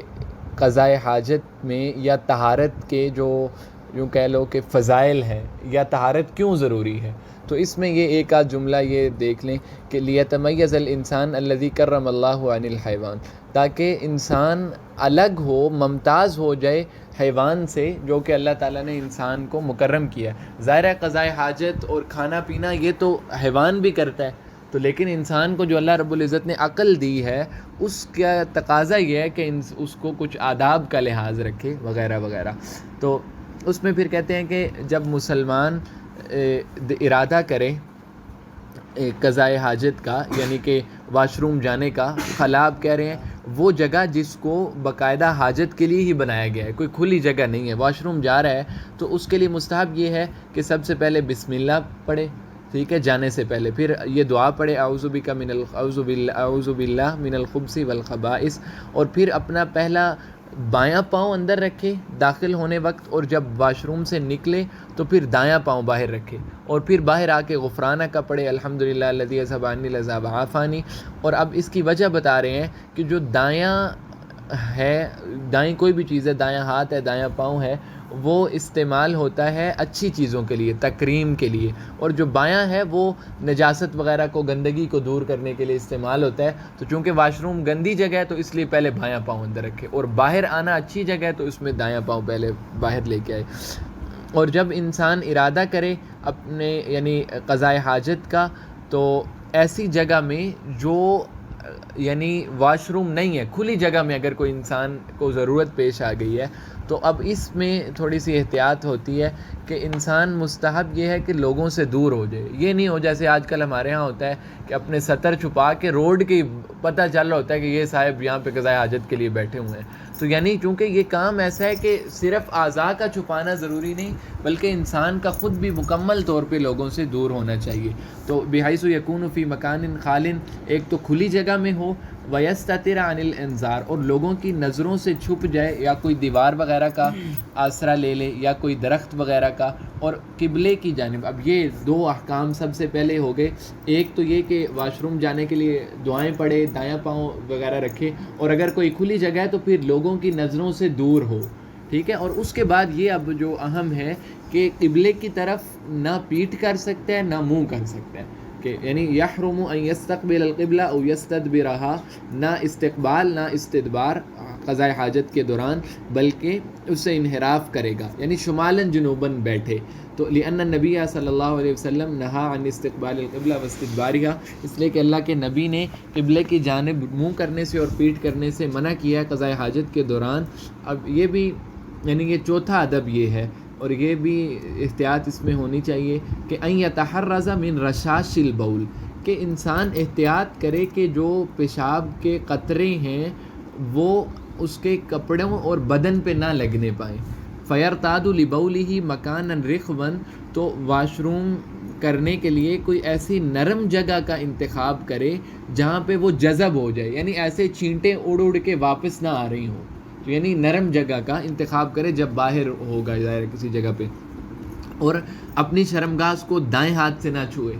قضاء حاجت میں یا طہارت کے جو یوں کہہ لو کہ فضائل ہیں، یا طہارت کیوں ضروری ہے، تو اس میں یہ ایک آدھ جملہ یہ دیکھ لیں کہ لیتمیز الانسان الذی کرم اللہ عن الحیوان، تاکہ انسان الگ ہو، ممتاز ہو جائے حیوان سے جو کہ اللہ تعالیٰ نے انسان کو مکرم کیا ہے۔ ظاہر ہے قضاء حاجت اور کھانا پینا یہ تو حیوان بھی کرتا ہے، تو لیکن انسان کو جو اللہ رب العزت نے عقل دی ہے اس کا تقاضا یہ ہے کہ اس کو کچھ آداب کا لحاظ رکھے وغیرہ وغیرہ۔ تو اس میں پھر کہتے ہیں کہ جب مسلمان ارادہ کرے قضاء حاجت کا، یعنی کہ واش روم جانے کا، خلاب کہہ رہے ہیں وہ جگہ جس کو باقاعدہ حاجت کے لیے ہی بنایا گیا ہے، کوئی کھلی جگہ نہیں ہے، واش روم جا رہا ہے تو اس کے لیے مستحب یہ ہے کہ سب سے پہلے بسم اللہ پڑھے، ٹھیک ہے، جانے سے پہلے، پھر یہ دعا پڑھے اعوذ باللہ من الخبث والخبائث، اور پھر اپنا پہلا بایاں پاؤں اندر رکھے داخل ہونے وقت، اور جب واش روم سے نکلے تو پھر دایاں پاؤں باہر رکھے، اور پھر باہر آ کے غفرانہ کا پڑھے الحمدللہ الذی اذھب عنی العذاب وعافانی۔ اور اب اس کی وجہ بتا رہے ہیں کہ جو دایاں ہے، دائیں کوئی بھی چیز ہے، دایاں ہاتھ ہے، دایاں پاؤں ہے، وہ استعمال ہوتا ہے اچھی چیزوں کے لیے، تکریم کے لیے، اور جو بایاں ہے وہ نجاست وغیرہ کو، گندگی کو دور کرنے کے لیے استعمال ہوتا ہے۔ تو چونکہ واش روم گندی جگہ ہے تو اس لیے پہلے بایاں پاؤں اندر رکھے، اور باہر آنا اچھی جگہ ہے تو اس میں دایاں پاؤں پہلے باہر لے کے آئے۔ اور جب انسان ارادہ کرے اپنے یعنی قضاء حاجت کا، تو ایسی جگہ میں جو یعنی واش روم نہیں ہے، کھلی جگہ میں اگر کوئی انسان کو ضرورت پیش آ گئی ہے تو اب اس میں تھوڑی سی احتیاط ہوتی ہے کہ انسان مستحب یہ ہے کہ لوگوں سے دور ہو جائے، یہ نہیں ہو جیسے آج کل ہمارے ہاں ہوتا ہے کہ اپنے سطر چھپا کے روڈ کی پتہ چل رہا ہوتا ہے کہ یہ صاحب یہاں پہ قضاء حاجت کے لیے بیٹھے ہوئے ہیں۔ تو یعنی چونکہ یہ کام ایسا ہے کہ صرف اعضاء کا چھپانا ضروری نہیں، بلکہ انسان کا خود بھی مکمل طور پہ لوگوں سے دور ہونا چاہیے۔ تو بحیث یکون فی مکان خال، ایک تو کھلی جگہ میں ہو، ویستتر عن الانظار، اور لوگوں کی نظروں سے چھپ جائے، یا کوئی دیوار وغیرہ کا آسرا لے لے یا کوئی درخت وغیرہ کا، اور قبلے کی جانب۔ اب یہ دو احکام سب سے پہلے ہو گئے، ایک تو یہ کہ واش روم جانے کے لیے دعائیں پڑھے، دایاں پاؤں وغیرہ رکھے، اور اگر کوئی کھلی جگہ ہے تو پھر لوگوں کی نظروں سے دور ہو، ٹھیک ہے۔ اور اس کے بعد یہ اب جو اہم ہے کہ قبلے کی طرف نہ پیٹھ کر سکتا ہے نہ منہ کر سکتا ہے، کہ یعنی یحرم ان یستقبل القبلہ او یستدبرہا، نہ استقبال نہ استدبار قضاء حاجت کے دوران، بلکہ اس سے انحراف کرے گا، یعنی شمالاً جنوباً بیٹھے۔ تو لأن النبی صلی اللہ علیہ وسلم نہا عن استقبال القبلہ واستدبارہا، اس لیے کہ اللہ کے نبی نے قبلے کی جانب منہ کرنے سے اور پیٹھ کرنے سے منع کیا قضاء حاجت کے دوران۔ اب یہ بھی یعنی یہ چوتھا ادب یہ ہے، اور یہ بھی احتیاط اس میں ہونی چاہیے کہ ان یتحرز من رشاش البول، کہ انسان احتیاط کرے کہ جو پیشاب کے قطرے ہیں وہ اس کے کپڑوں اور بدن پہ نہ لگنے پائیں۔ فیرتاد لبولہ مکانا رخوا، تو واش روم کرنے کے لیے کوئی ایسی نرم جگہ کا انتخاب کرے جہاں پہ وہ جذب ہو جائے، یعنی ایسے چھینٹیں اڑ اڑ کے واپس نہ آ رہی ہوں، تو یعنی نرم جگہ کا انتخاب کرے جب باہر ہوگا ظاہر کسی جگہ پہ، اور اپنی شرمگاہ کو دائیں ہاتھ سے نہ چھوئے،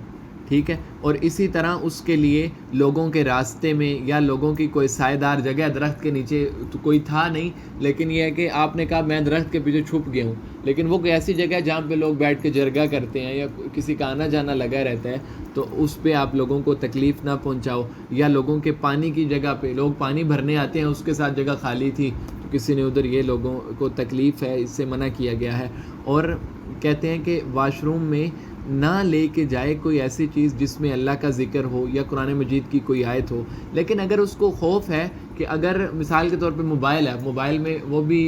ٹھیک ہے۔ اور اسی طرح اس کے لیے لوگوں کے راستے میں یا لوگوں کی کوئی سائے دار جگہ، درخت کے نیچے تو کوئی تھا نہیں، لیکن یہ ہے کہ آپ نے کہا میں درخت کے پیچھے چھپ گیا ہوں، لیکن وہ کوئی ایسی جگہ ہے جہاں پہ لوگ بیٹھ کے جرگہ کرتے ہیں یا کسی کا آنا جانا لگا رہتا ہے، تو اس پہ آپ لوگوں کو تکلیف نہ پہنچاؤ۔ یا لوگوں کے پانی کی جگہ پہ لوگ پانی بھرنے آتے ہیں، اس کے ساتھ جگہ خالی تھی تو کسی نے ادھر، یہ لوگوں کو تکلیف ہے، اس سے منع کیا گیا ہے۔ اور کہتے ہیں کہ واش روم میں نہ لے کے جائے کوئی ایسی چیز جس میں اللہ کا ذکر ہو یا قرآن مجید کی کوئی آیت ہو، لیکن اگر اس کو خوف ہے کہ اگر مثال کے طور پہ موبائل ہے، موبائل میں وہ بھی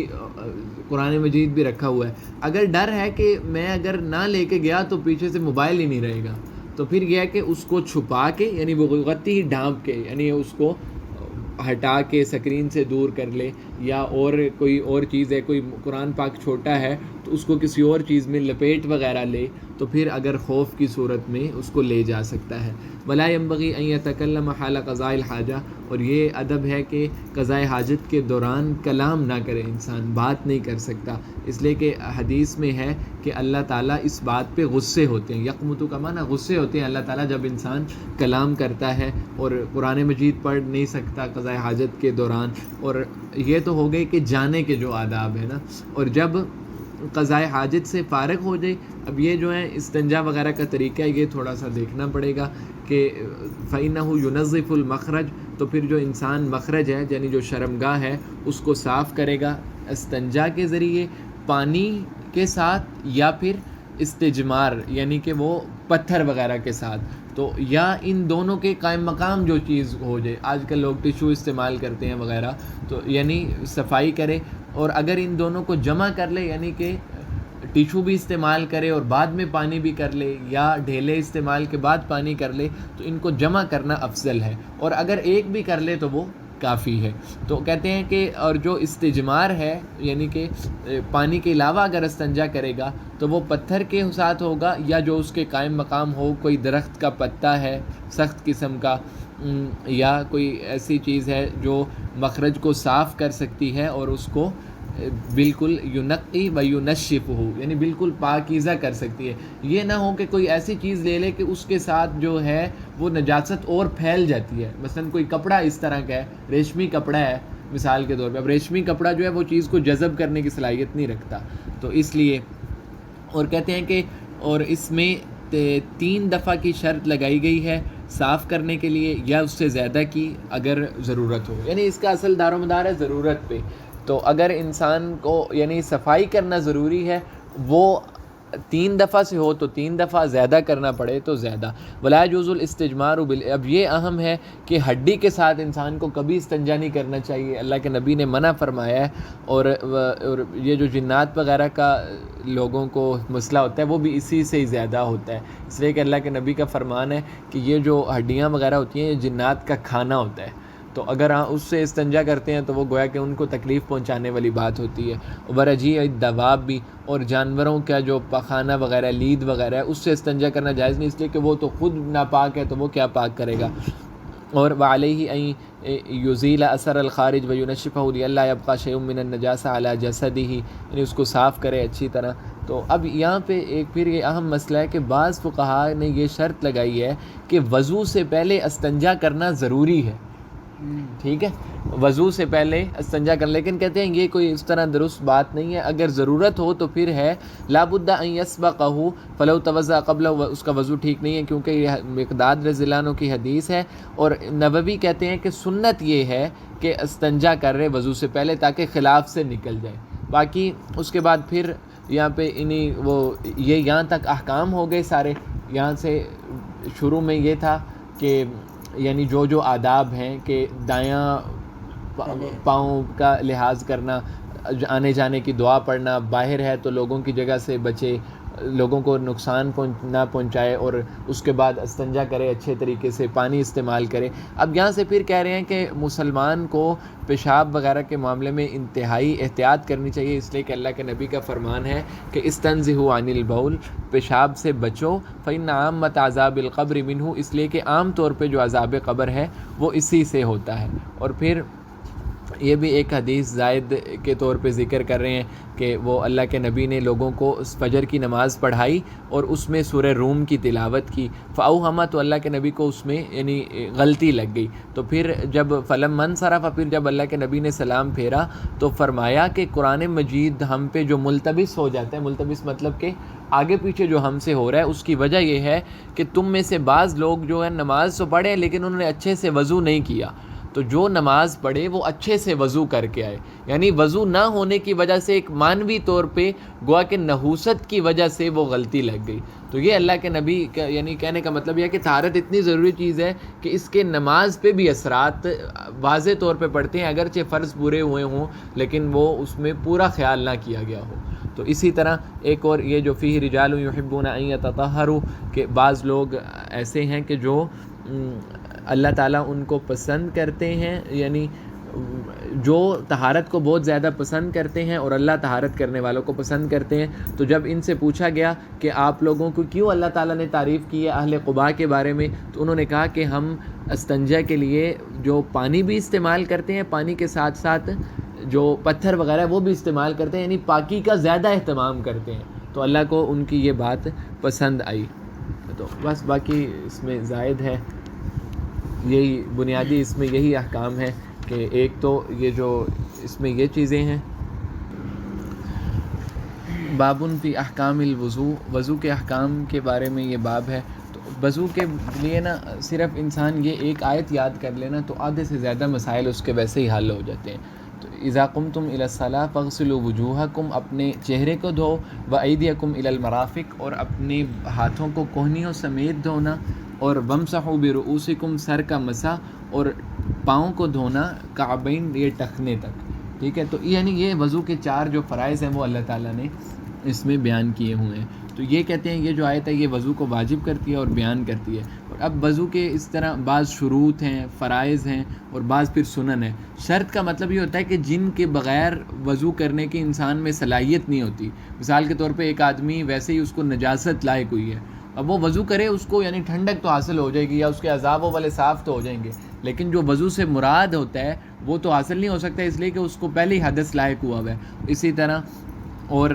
قرآن مجید بھی رکھا ہوا ہے، اگر ڈر ہے کہ میں اگر نہ لے کے گیا تو پیچھے سے موبائل ہی نہیں رہے گا، تو پھر یہ ہے کہ اس کو چھپا کے، یعنی وہ غتی ہی ڈھانپ کے، یعنی اس کو ہٹا کے سکرین سے دور کر لے، یا اور کوئی اور چیز ہے، کوئی قرآن پاک چھوٹا ہے تو اس کو کسی اور چیز میں لپیٹ وغیرہ لے، تو پھر اگر خوف کی صورت میں اس کو لے جا سکتا ہے۔ ولا ينبغي ان يتكلم حال قضاء الحاجہ، اور یہ ادب ہے کہ قضاء حاجت کے دوران کلام نہ کرے، انسان بات نہیں کر سکتا، اس لیے کہ حدیث میں ہے کہ اللہ تعالیٰ اس بات پہ غصے ہوتے ہیں، یقمتو کا معنی غصے ہوتے ہیں اللہ تعالیٰ جب انسان کلام کرتا ہے اور قرآن مجید پڑھ نہیں سکتا قضاء حاجت کے دوران۔ اور یہ تو ہو گئے کہ جانے کے جو آداب ہیں نا، اور جب قضاء حاجت سے فارغ ہو جائے، اب یہ جو ہے استنجا وغیرہ کا طریقہ ہے، یہ تھوڑا سا دیکھنا پڑے گا کہ فَإِنَّهُ يُنَظِّفُ الْمَخْرَجَ، تو پھر جو انسان مخرج ہے یعنی جو شرمگاہ ہے اس کو صاف کرے گا استنجا کے ذریعے، پانی کے ساتھ، یا پھر استجمار یعنی کہ وہ پتھر وغیرہ کے ساتھ، تو یا ان دونوں کے قائم مقام جو چیز ہو جائے، آج کل لوگ ٹیشو استعمال کرتے ہیں وغیرہ، تو یعنی صفائی کرے، اور اگر ان دونوں کو جمع کر لے یعنی کہ ٹیشو بھی استعمال کرے اور بعد میں پانی بھی کر لے، یا ڈھیلے استعمال کے بعد پانی کر لے، تو ان کو جمع کرنا افضل ہے، اور اگر ایک بھی کر لے تو وہ کافی ہے۔ تو کہتے ہیں کہ اور جو استجمار ہے، یعنی کہ پانی کے علاوہ اگر استنجا کرے گا تو وہ پتھر کے ساتھ ہوگا، یا جو اس کے قائم مقام ہو، کوئی درخت کا پتا ہے سخت قسم کا، یا کوئی ایسی چیز ہے جو مخرج کو صاف کر سکتی ہے اور اس کو بالکل ینقی و ینشف ہو، یعنی بالکل پاکیزہ کر سکتی ہے۔ یہ نہ ہو کہ کوئی ایسی چیز لے لے کہ اس کے ساتھ جو ہے وہ نجاست اور پھیل جاتی ہے۔ مثلا کوئی کپڑا اس طرح کا ہے، ریشمی کپڑا ہے مثال کے طور پہ، اب ریشمی کپڑا جو ہے وہ چیز کو جذب کرنے کی صلاحیت نہیں رکھتا، تو اس لیے، اور کہتے ہیں کہ اور اس میں 3 دفعہ کی شرط لگائی گئی ہے صاف کرنے کے لیے، یا اس سے زیادہ کی اگر ضرورت ہو، یعنی اس کا اصل دار و مدار ہے ضرورت پہ۔ تو اگر انسان کو یعنی صفائی کرنا ضروری ہے، وہ 3 دفعہ سے ہو تو 3 دفعہ، زیادہ کرنا پڑے تو زیادہ۔ ولا يجوز الاستجمار اب یہ اہم ہے کہ ہڈی کے ساتھ انسان کو کبھی استنجا نہیں کرنا چاہیے، اللہ کے نبی نے منع فرمایا ہے، اور یہ جو جنات وغیرہ کا لوگوں کو مسئلہ ہوتا ہے وہ بھی اسی سے ہی زیادہ ہوتا ہے، اس لیے کہ اللہ کے نبی کا فرمان ہے کہ یہ جو ہڈیاں وغیرہ ہوتی ہیں یہ جنات کا کھانا ہوتا ہے، تو اگر اس سے استنجا کرتے ہیں تو وہ گویا کہ ان کو تکلیف پہنچانے والی بات ہوتی ہے۔ ورجیع الدواب بھی، اور جانوروں کا جو پخانہ وغیرہ، لید وغیرہ ہے، اس سے استنجا کرنا جائز نہیں، اس لیے کہ وہ تو خود ناپاک ہے تو وہ کیا پاک کرے گا۔ اور وعلیہ ان یزیل اثر الخارج وینشفہ لئلا یبقى شیء من النجاسہ علی جسدہ، یعنی اس کو صاف کرے اچھی طرح۔ تو اب یہاں پہ ایک پھر یہ اہم مسئلہ ہے کہ بعض فقہاء نے یہ شرط لگائی ہے کہ وضو سے پہلے استنجا کرنا ضروری ہے، ٹھیک ہے، وضو سے پہلے استنجا کر، لیکن کہتے ہیں یہ کوئی اس طرح درست بات نہیں ہے، اگر ضرورت ہو تو پھر ہے لابد ان یسبقہ فلو توضأ قبل، اس کا وضو ٹھیک نہیں ہے، کیونکہ یہ مقداد رضی اللہ عنہ کی حدیث ہے، اور نبوی کہتے ہیں کہ سنت یہ ہے کہ استنجا کر رہے وضو سے پہلے تاکہ خلاف سے نکل جائے۔ باقی اس کے بعد پھر یہاں پہ یہ یہاں تک احکام ہو گئے سارے، یہاں سے شروع میں یہ تھا کہ یعنی جو آداب ہیں کہ دایاں پاؤں کا لحاظ کرنا، آنے جانے کی دعا پڑھنا، باہر ہے تو لوگوں کی جگہ سے بچے، لوگوں کو نقصان نہ پہنچائے، اور اس کے بعد استنجا کرے اچھے طریقے سے، پانی استعمال کرے۔ اب یہاں سے پھر کہہ رہے ہیں کہ مسلمان کو پیشاب وغیرہ کے معاملے میں انتہائی احتیاط کرنی چاہیے، اس لیے کہ اللہ کے نبی کا فرمان ہے کہ استنزہوا عن البول، پیشاب سے بچو، فإن عامۃ عذاب القبر منہ، اس لیے کہ عام طور پہ جو عذاب قبر ہے وہ اسی سے ہوتا ہے۔ اور پھر یہ بھی ایک حدیث زائد کے طور پہ ذکر کر رہے ہیں کہ وہ اللہ کے نبی نے لوگوں کو فجر کی نماز پڑھائی اور اس میں سورہ روم کی تلاوت کی، فأوہما، تو اللہ کے نبی کو اس میں یعنی غلطی لگ گئی، تو پھر جب فلما انصرف، پھر جب اللہ کے نبی نے سلام پھیرا تو فرمایا کہ قرآن مجید ہم پہ جو ملتبس ہو جاتا ہے، ملتبس مطلب کہ آگے پیچھے جو ہم سے ہو رہا ہے، اس کی وجہ یہ ہے کہ تم میں سے بعض لوگ جو ہے نماز تو پڑھے لیکن انہوں نے اچھے سے وضو نہیں کیا، تو جو نماز پڑھے وہ اچھے سے وضو کر کے آئے، یعنی وضو نہ ہونے کی وجہ سے ایک مانوی طور پہ گویا کہ نحوست کی وجہ سے وہ غلطی لگ گئی۔ تو یہ اللہ کے نبی کا یعنی کہنے کا مطلب یہ ہے کہ طہارت اتنی ضروری چیز ہے کہ اس کے نماز پہ بھی اثرات واضح طور پہ پڑتے ہیں، اگرچہ فرض پورے ہوئے ہوں لیکن وہ اس میں پورا خیال نہ کیا گیا ہو۔ تو اسی طرح ایک اور یہ جو فیہ رجال یحبون ان یتطہروا، کہ بعض لوگ ایسے ہیں کہ جو اللہ تعالیٰ ان کو پسند کرتے ہیں، یعنی جو طہارت کو بہت زیادہ پسند کرتے ہیں اور اللہ طہارت کرنے والوں کو پسند کرتے ہیں۔ تو جب ان سے پوچھا گیا کہ آپ لوگوں کو کیوں اللہ تعالیٰ نے تعریف کی ہے اہل قباء کے بارے میں، تو انہوں نے کہا کہ ہم استنجا کے لیے جو پانی بھی استعمال کرتے ہیں، پانی کے ساتھ ساتھ جو پتھر وغیرہ وہ بھی استعمال کرتے ہیں، یعنی پاکی کا زیادہ اہتمام کرتے ہیں، تو اللہ کو ان کی یہ بات پسند آئی۔ تو بس باقی اس میں زائد ہے، یہی بنیادی اس میں یہی احکام ہے کہ ایک تو یہ جو اس میں یہ چیزیں ہیں۔ بابن فی احکام الوضو، وضو کے احکام کے بارے میں یہ باب ہے۔ تو وضو کے لیے نا صرف انسان یہ ایک آیت یاد کر لینا تو آدھے سے زیادہ مسائل اس کے ویسے ہی حل ہو جاتے ہیں۔ تو اذا قمتم الی الصلاۃ فاغسلوا وجوہکم، اپنے چہرے کو دھو، وایدیکم الی المرافق، اور اپنے ہاتھوں کو کوہنیوں سمیت دھونا، اور وامسحوا برؤوسکم، سر کا مسح، اور پاؤں کو دھونا کعبین، یہ ٹخنے تک، ٹھیک ہے۔ تو یعنی یہ وضو کے 4 جو فرائض ہیں وہ اللہ تعالیٰ نے اس میں بیان کیے ہوئے ہیں۔ تو یہ کہتے ہیں یہ جو آیت ہے یہ وضو کو واجب کرتی ہے اور بیان کرتی ہے۔ اور اب وضو کے اس طرح بعض شروط ہیں، فرائض ہیں اور بعض پھر سنن ہیں۔ شرط کا مطلب یہ ہوتا ہے کہ جن کے بغیر وضو کرنے کی انسان میں صلاحیت نہیں ہوتی۔ مثال کے طور پہ ایک آدمی ویسے ہی اس کو نجاست لاحق ہوئی ہے، اب وہ وضو کرے اس کو یعنی ٹھنڈک تو حاصل ہو جائے گی یا اس کے اعضاء والے صاف تو ہو جائیں گے، لیکن جو وضو سے مراد ہوتا ہے وہ تو حاصل نہیں ہو سکتا، اس لیے کہ اس کو پہلے ہی حدث لاحق ہوا ہے۔ اسی طرح اور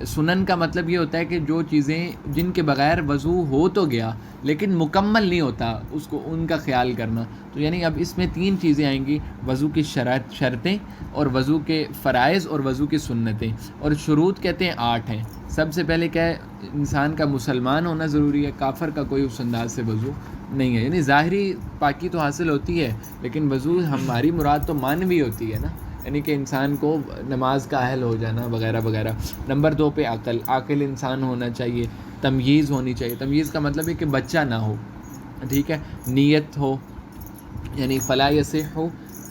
سنن کا مطلب یہ ہوتا ہے کہ جو چیزیں جن کے بغیر وضو ہو تو گیا لیکن مکمل نہیں ہوتا اس کو ان کا خیال کرنا۔ تو یعنی اب اس میں 3 چیزیں آئیں گی، وضو کی شرطیں اور وضو کے فرائض اور وضو کی سنتیں، اور شروط کہتے ہیں 8 ہیں۔ سب سے پہلے کیا ہے، انسان کا مسلمان ہونا ضروری ہے، کافر کا کوئی اس انداز سے وضو نہیں ہے، یعنی ظاہری پاکی تو حاصل ہوتی ہے لیکن وضو ہماری مراد تو معنوی ہوتی ہے نا، یعنی کہ انسان کو نماز کا اہل ہو جانا وغیرہ وغیرہ۔ نمبر 2 پہ عاقل انسان ہونا چاہیے، تمییز ہونی چاہیے۔ تمییز کا مطلب ہے کہ بچہ نہ ہو، ٹھیک ہے، نیت ہو، یعنی فلا یصح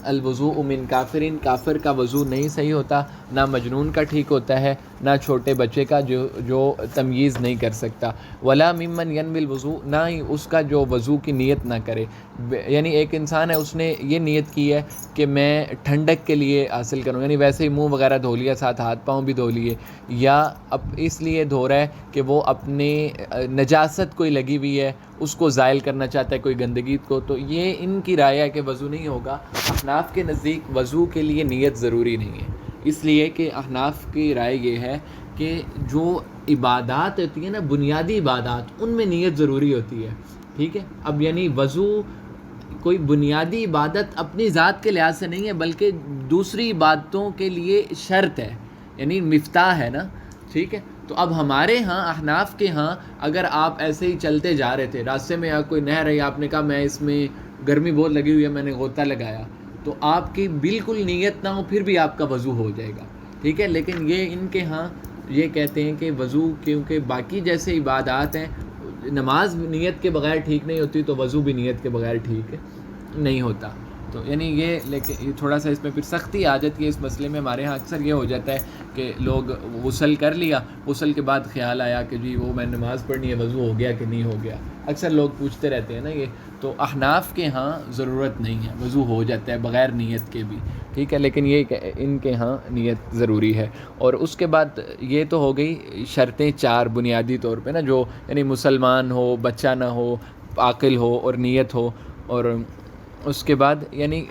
الوضوء من کافرین، کافر کا وضو نہیں صحیح ہوتا، نہ مجنون کا ٹھیک ہوتا ہے، نہ چھوٹے بچے کا جو تمییز نہیں کر سکتا، ولا ممن ینوی الوضوء، نہ ہی اس کا جو وضو کی نیت نہ کرے، یعنی ایک انسان ہے اس نے یہ نیت کی ہے کہ میں ٹھنڈک کے لیے حاصل کروں، یعنی ویسے ہی منہ وغیرہ دھو لیا، ساتھ ہاتھ پاؤں بھی دھو لیے، یا اب اس لیے دھو رہا ہے کہ وہ اپنے نجاست کوئی لگی ہوئی ہے اس کو زائل کرنا چاہتا ہے، کوئی گندگی کو، تو یہ ان کی رائے ہے کہ وضو نہیں ہوگا۔ احناف کے نزدیک وضو کے لیے نیت ضروری نہیں ہے، اس لیے کہ احناف کی رائے یہ ہے کہ جو عبادات ہوتی ہیں نا، بنیادی عبادات، ان میں نیت ضروری ہوتی ہے، ٹھیک ہے۔ اب یعنی وضو کوئی بنیادی عبادت اپنی ذات کے لحاظ سے نہیں ہے بلکہ دوسری عبادتوں کے لیے شرط ہے، یعنی مفتاح ہے نا، ٹھیک ہے۔ تو اب ہمارے ہاں احناف کے ہاں اگر آپ ایسے ہی چلتے جا رہے تھے، راستے میں کوئی نہر ہے، آپ نے کہا میں اس میں گرمی بہت لگی ہوئی ہے میں نے غوطہ لگایا، تو آپ کی بالکل نیت نہ ہو پھر بھی آپ کا وضو ہو جائے گا، ٹھیک ہے۔ لیکن یہ ان کے ہاں یہ کہتے ہیں کہ وضو کیونکہ باقی جیسے عبادات ہیں، نماز نیت کے بغیر ٹھیک نہیں ہوتی تو وضو بھی نیت کے بغیر ٹھیک نہیں ہوتا۔ تو یعنی یہ لیکن تھوڑا سا اس میں پھر سختی آ جاتی ہے اس مسئلے میں، ہمارے ہاں اکثر یہ ہو جاتا ہے کہ لوگ غسل کر لیا، غسل کے بعد خیال آیا کہ جی وہ میں نماز پڑھنی ہے، وضو ہو گیا کہ نہیں ہو گیا، اکثر لوگ پوچھتے رہتے ہیں نا یہ، تو احناف کے ہاں ضرورت نہیں ہے، وضو ہو جاتا ہے بغیر نیت کے بھی، ٹھیک ہے، لیکن یہ کہ ان کے ہاں نیت ضروری ہے۔ اور اس کے بعد یہ تو ہو گئی شرطیں 4 بنیادی طور پہ نا، جو یعنی مسلمان ہو، بچہ نہ ہو، عاقل ہو اور نیت ہو، اور اس کے بعد یعنی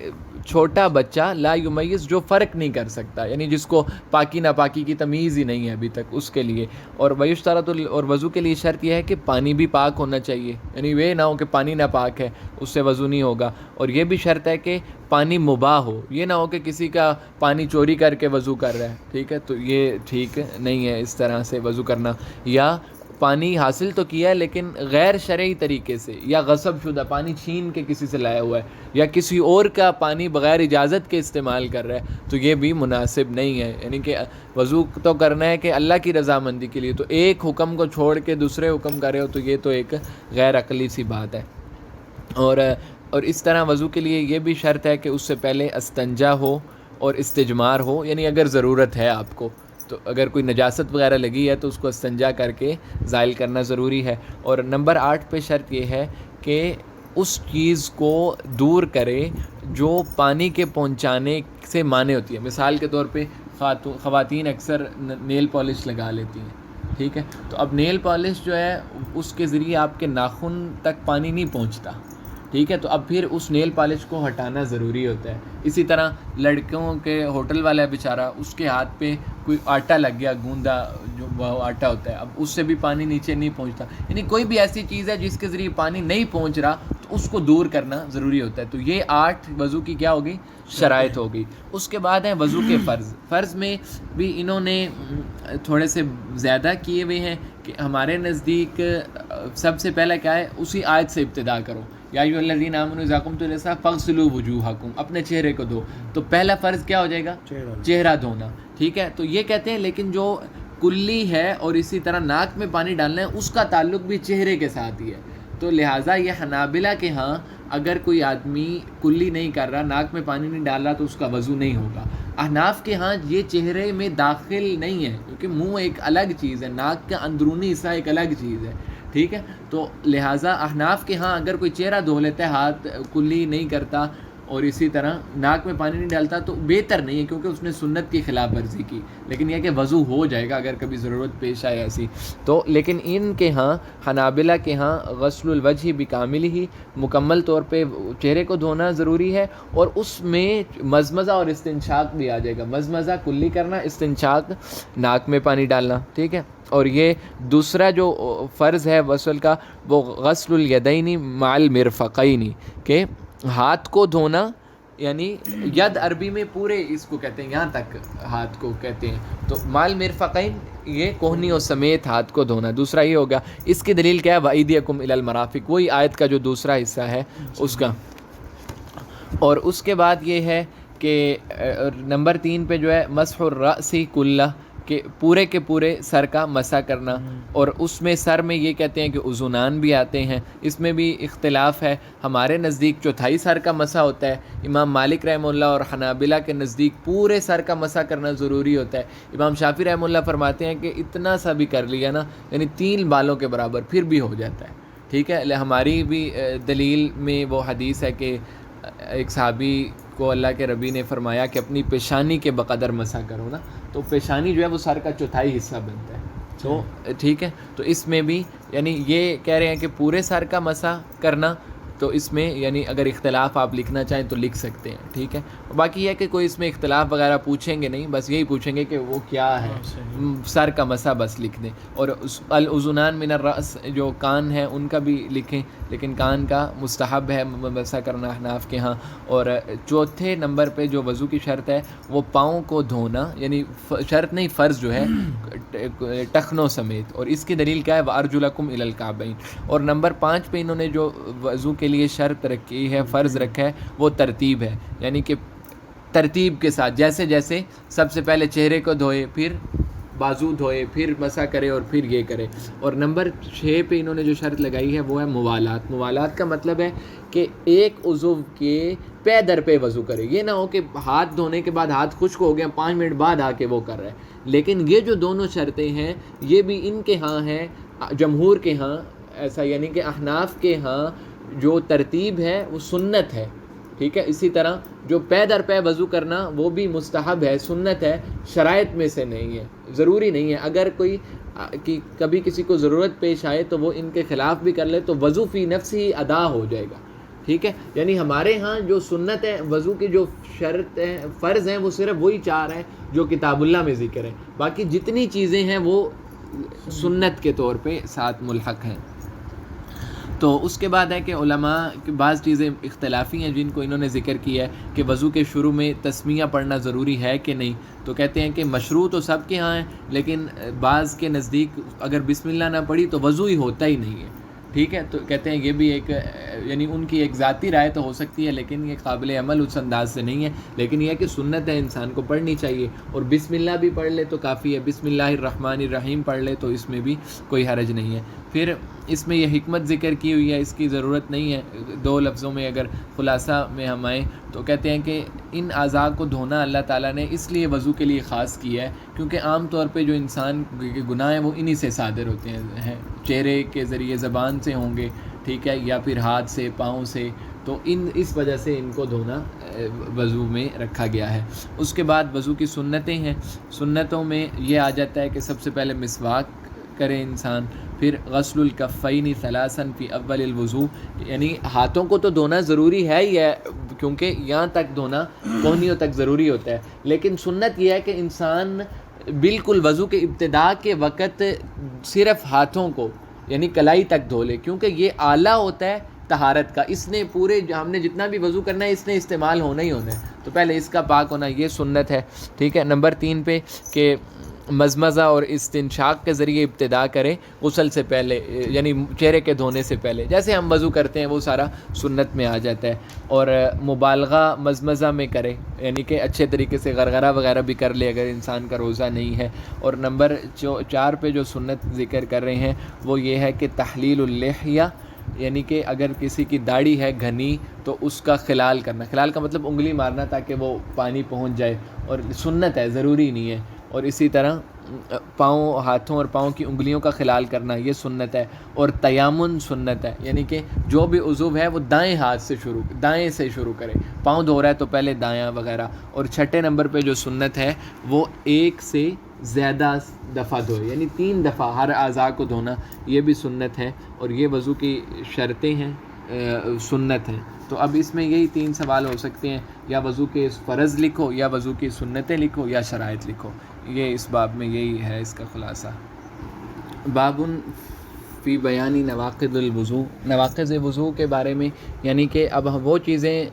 چھوٹا بچہ لا یمیز، جو فرق نہیں کر سکتا، یعنی جس کو پاکی ناپاکی کی تمیز ہی نہیں ہے ابھی تک، اس کے لیے۔ اور ویشترط، اور وضو کے لیے شرط یہ ہے کہ پانی بھی پاک ہونا چاہیے، یعنی یہ نہ ہو کہ پانی ناپاک ہے اس سے وضو نہیں ہوگا۔ اور یہ بھی شرط ہے کہ پانی مباح ہو، یہ نہ ہو کہ کسی کا پانی چوری کر کے وضو کر رہا ہے، ٹھیک ہے، تو یہ ٹھیک نہیں ہے اس طرح سے وضو کرنا۔ یا پانی حاصل تو کیا ہے لیکن غیر شرعی طریقے سے، یا غصب شدہ پانی چھین کے کسی سے لایا ہوا ہے، یا کسی اور کا پانی بغیر اجازت کے استعمال کر رہا ہے، تو یہ بھی مناسب نہیں ہے۔ یعنی کہ وضو تو کرنا ہے کہ اللہ کی رضامندی کے لیے، تو ایک حکم کو چھوڑ کے دوسرے حکم کر رہے ہو تو یہ تو ایک غیر عقلی سی بات ہے۔ اور اس طرح وضو کے لیے یہ بھی شرط ہے کہ اس سے پہلے استنجا ہو اور استجمار ہو، یعنی اگر ضرورت ہے آپ کو تو اگر کوئی نجاست وغیرہ لگی ہے تو اس کو استنجا کر کے زائل کرنا ضروری ہے۔ اور نمبر 8 پہ شرط یہ ہے کہ اس چیز کو دور کرے جو پانی کے پہنچانے سے مانع ہوتی ہے۔ مثال کے طور پہ خواتین اکثر نیل پالش لگا لیتی ہیں، ٹھیک ہے، تو اب نیل پالش جو ہے اس کے ذریعے آپ کے ناخن تک پانی نہیں پہنچتا، ٹھیک ہے، تو اب پھر اس نیل پالش کو ہٹانا ضروری ہوتا ہے۔ اسی طرح لڑکوں کے ہوٹل والا بیچارہ، اس کے ہاتھ پہ کوئی آٹا لگ گیا، گوندا جو وہ آٹا ہوتا ہے، اب اس سے بھی پانی نیچے نہیں پہنچتا، یعنی کوئی بھی ایسی چیز ہے جس کے ذریعے پانی نہیں پہنچ رہا تو اس کو دور کرنا ضروری ہوتا ہے۔ تو یہ 8 وضو کی کیا ہوگی؟ شرائط ہوگی۔ اس کے بعد ہیں وضو کے فرض میں بھی انہوں نے تھوڑے سے زیادہ کیے ہوئے ہیں کہ ہمارے نزدیک سب سے پہلا کیا ہے، اسی آیت سے ابتدا کرو، یا ایھا الذین آمنوا اذا قمتم الی الصلاۃ فاغسلوا وجوہکم، اپنے چہرے کو دھو، تو پہلا فرض کیا ہو جائے گا؟ چہرہ دھونا، ٹھیک ہے۔ تو یہ کہتے ہیں لیکن جو کلی ہے اور اسی طرح ناک میں پانی ڈالنا ہے اس کا تعلق بھی چہرے کے ساتھ ہی ہے، تو لہٰذا یہ حنابلہ کے ہاں اگر کوئی آدمی کلی نہیں کر رہا، ناک میں پانی نہیں ڈال رہا تو اس کا وضو نہیں ہوگا۔ احناف کے ہاں یہ چہرے میں داخل نہیں ہے، کیونکہ منہ ایک الگ چیز ہے، ناک کا اندرونی حصہ ایک الگ چیز ہے، ٹھیک ہے. تو لہٰذا احناف کے ہاں اگر کوئی چہرہ دھو لیتا ہے، ہاتھ کلی نہیں کرتا اور اسی طرح ناک میں پانی نہیں ڈالتا تو بہتر نہیں ہے، کیونکہ اس نے سنت کی خلاف ورزی کی. لیکن یہ کہ وضو ہو جائے گا اگر کبھی ضرورت پیش آئے ایسی تو. لیکن ان کے ہاں حنابلہ کے ہاں غسل الوجہ بکامل ہی، مکمل طور پہ چہرے کو دھونا ضروری ہے، اور اس میں مزمزہ اور استنشاق بھی آ جائے گا. مزمزہ کلی کرنا، استنشاق ناک میں پانی ڈالنا، ٹھیک ہے. اور یہ دوسرا جو فرض ہے غسل کا وہ غسل الیدین مع المرفقین، کہ ہاتھ کو دھونا، یعنی ید عربی میں پورے اس کو کہتے ہیں، یہاں تک ہاتھ کو کہتے ہیں. تو مع المرفقین یہ کوہنیوں سمیت ہاتھ کو دھونا، دوسرا یہ ہوگا. اس کی دلیل کیا ہے؟ وَأَيْدِيَكُمْ إِلَى الْمَرَافِقِ، وہی آیت کا جو دوسرا حصہ ہے اس کا. اور اس کے بعد یہ ہے کہ نمبر 3 پہ جو ہے مسح الرأس کلہ، کہ پورے کے پورے سر کا مسح کرنا. اور اس میں سر میں یہ کہتے ہیں کہ اذنان بھی آتے ہیں، اس میں بھی اختلاف ہے. ہمارے نزدیک چوتھائی سر کا مسح ہوتا ہے، امام مالک رحمہ اللہ اور حنابلہ کے نزدیک پورے سر کا مسح کرنا ضروری ہوتا ہے. امام شافعی رحمہ اللہ فرماتے ہیں کہ اتنا سا بھی کر لیا نا، یعنی 3 بالوں کے برابر، پھر بھی ہو جاتا ہے، ٹھیک ہے. ہماری بھی دلیل میں وہ حدیث ہے کہ ایک صحابی کو اللہ کے ربی نے فرمایا کہ اپنی پیشانی کے بقدر مسح کرو نا، تو پیشانی جو ہے وہ سر کا چوتھائی حصہ بنتا ہے. تو ٹھیک ہے، تو اس میں بھی یعنی یہ کہہ رہے ہیں کہ پورے سر کا مسح کرنا. تو اس میں یعنی اگر اختلاف آپ لکھنا چاہیں تو لکھ سکتے ہیں، ٹھیک ہے. باقی یہ کہ کوئی اس میں اختلاف وغیرہ پوچھیں گے نہیں، بس یہی پوچھیں گے کہ وہ کیا ہے، سر کا مسح بس لکھ دیں. اور الاذنان من الرأس جو کان ہیں ان کا بھی لکھیں، لیکن کان کا مستحب ہے مسح کرنا احناف کے ہاں. اور چوتھے نمبر پہ جو وضو کی شرط ہے وہ پاؤں کو دھونا، یعنی شرط نہیں فرض جو ہے ٹخنوں سمیت. اور اس کی دلیل کیا ہے؟ وَأَرْجُلَكُمْ إِلَى الْكَعْبَيْنِ. اور نمبر 5 پہ انہوں نے جو وضو کے لیے شرط رکھی ہے، فرض رکھا ہے، وہ ترتیب ہے. یعنی کہ ترتیب کے ساتھ جیسے جیسے سب سے پہلے چہرے کو دھوئے، پھر بازو دھوئے، پھر مسح کرے، اور پھر یہ کرے. اور نمبر 6 پہ انہوں نے جو شرط لگائی ہے وہ ہے موالات. موالات کا مطلب ہے کہ ایک عضو کے پے در پہ وضو کرے. یہ نہ ہو کہ ہاتھ دھونے کے بعد ہاتھ خشک ہو گیا، 5 منٹ بعد آ کے وہ کر رہا ہے. لیکن یہ جو دونوں شرطیں ہیں یہ بھی ان کے ہاں ہیں، جمہور کے ہاں ایسا، یعنی کہ احناف کے ہاں جو ترتیب ہے وہ سنت ہے، ٹھیک ہے. اسی طرح جو پے در پے وضو کرنا وہ بھی مستحب ہے، سنت ہے، شرائط میں سے نہیں ہے، ضروری نہیں ہے. اگر کوئی کبھی کسی کو ضرورت پیش آئے تو وہ ان کے خلاف بھی کر لے تو وضو فی نفس ہی ادا ہو جائے گا، ٹھیک ہے. یعنی ہمارے ہاں جو سنت ہے، وضو کی جو شرط ہیں، فرض ہیں، وہ صرف وہی 4 ہیں جو کتاب اللہ میں ذکر ہے. باقی جتنی چیزیں ہیں وہ سنت کے طور پہ ساتھ ملحق ہیں. تو اس کے بعد ہے کہ علماء کی بعض چیزیں اختلافی ہیں جن کو انہوں نے ذکر کیا ہے کہ وضو کے شروع میں تسمیہ پڑھنا ضروری ہے کہ نہیں. تو کہتے ہیں کہ مشروع تو سب کے ہاں ہیں، لیکن بعض کے نزدیک اگر بسم اللہ نہ پڑھی تو وضو ہی ہوتا ہی نہیں ہے، ٹھیک ہے. تو کہتے ہیں یہ بھی ایک یعنی ان کی ایک ذاتی رائے تو ہو سکتی ہے، لیکن یہ قابل عمل اس انداز سے نہیں ہے. لیکن یہ ہے کہ سنت ہے، انسان کو پڑھنی چاہیے. اور بسم اللہ بھی پڑھ لے تو کافی ہے، بسم اللہ الرحمن الرحیم پڑھ لے تو اس میں بھی کوئی حرج نہیں ہے. پھر اس میں یہ حکمت ذکر کی ہوئی ہے، اس کی ضرورت نہیں ہے. 2 لفظوں میں اگر خلاصہ میں ہم آئیں تو کہتے ہیں کہ ان اعضاء کو دھونا اللہ تعالیٰ نے اس لیے وضو کے لیے خاص کیا ہے کیونکہ عام طور پہ جو انسان کے گناہ ہیں وہ انہی سے صادر ہوتے ہیں، چہرے کے ذریعے، زبان سے ہوں گے، ٹھیک ہے، یا پھر ہاتھ سے، پاؤں سے. تو اس وجہ سے ان کو دھونا وضو میں رکھا گیا ہے. اس کے بعد وضو کی سنتیں ہیں. سنتوں میں یہ آ جاتا ہے کہ سب سے پہلے مسواک کرے انسان، پھر غسل الکفین ثلاثا فی اول الوضو، یعنی ہاتھوں کو تو دھونا ضروری ہے ہی ہے کیونکہ یہاں تک دھونا کوہنیوں تک ضروری ہوتا ہے. لیکن سنت یہ ہے کہ انسان بالکل وضو کے ابتدا کے وقت صرف ہاتھوں کو یعنی کلائی تک دھو لے، کیونکہ یہ آلہ ہوتا ہے طہارت کا. اس نے پورے ہم نے جتنا بھی وضو کرنا ہے اس نے استعمال ہونا ہی ہونا ہے، تو پہلے اس کا پاک ہونا، یہ سنت ہے، ٹھیک ہے. نمبر 3 پہ کہ مزمزہ اور استنشاق کے ذریعے ابتدا کرے غسل سے پہلے، یعنی چہرے کے دھونے سے پہلے جیسے ہم وضو کرتے ہیں وہ سارا سنت میں آ جاتا ہے. اور مبالغہ مزمزہ میں کرے، یعنی کہ اچھے طریقے سے غرغرہ وغیرہ بھی کر لے اگر انسان کا روزہ نہیں ہے. اور نمبر 4 پہ جو سنت ذکر کر رہے ہیں وہ یہ ہے کہ تحلیل اللحیہ یعنی کہ اگر کسی کی داڑھی ہے گھنی تو اس کا خلال کرنا، خلال کا مطلب انگلی مارنا تاکہ وہ پانی پہنچ جائے، اور سنت ہے، ضروری نہیں ہے. اور اسی طرح پاؤں، ہاتھوں اور پاؤں کی انگلیوں کا خلال کرنا یہ سنت ہے. اور تیامن سنت ہے، یعنی کہ جو بھی عضو ہے وہ دائیں ہاتھ سے دائیں سے شروع کرے. پاؤں دھو رہا ہے تو پہلے دایاں وغیرہ. اور چھٹے نمبر پہ جو سنت ہے وہ ایک سے زیادہ دفعہ دھوئے، یعنی 3 دفعہ ہر اعضاء کو دھونا، یہ بھی سنت ہے. اور یہ وضو کی شرطیں ہیں، سنت ہیں. تو اب اس میں یہی 3 سوال ہو سکتے ہیں، یا وضو کے فرض لکھو، یا وضو کی سنتیں لکھو، یا شرائط لکھو. یہ اس باب میں یہی ہے اس کا خلاصہ. باب فی بیانی نواقض الوضو، نواقض وضو کے بارے میں، یعنی کہ اب وہ چیزیں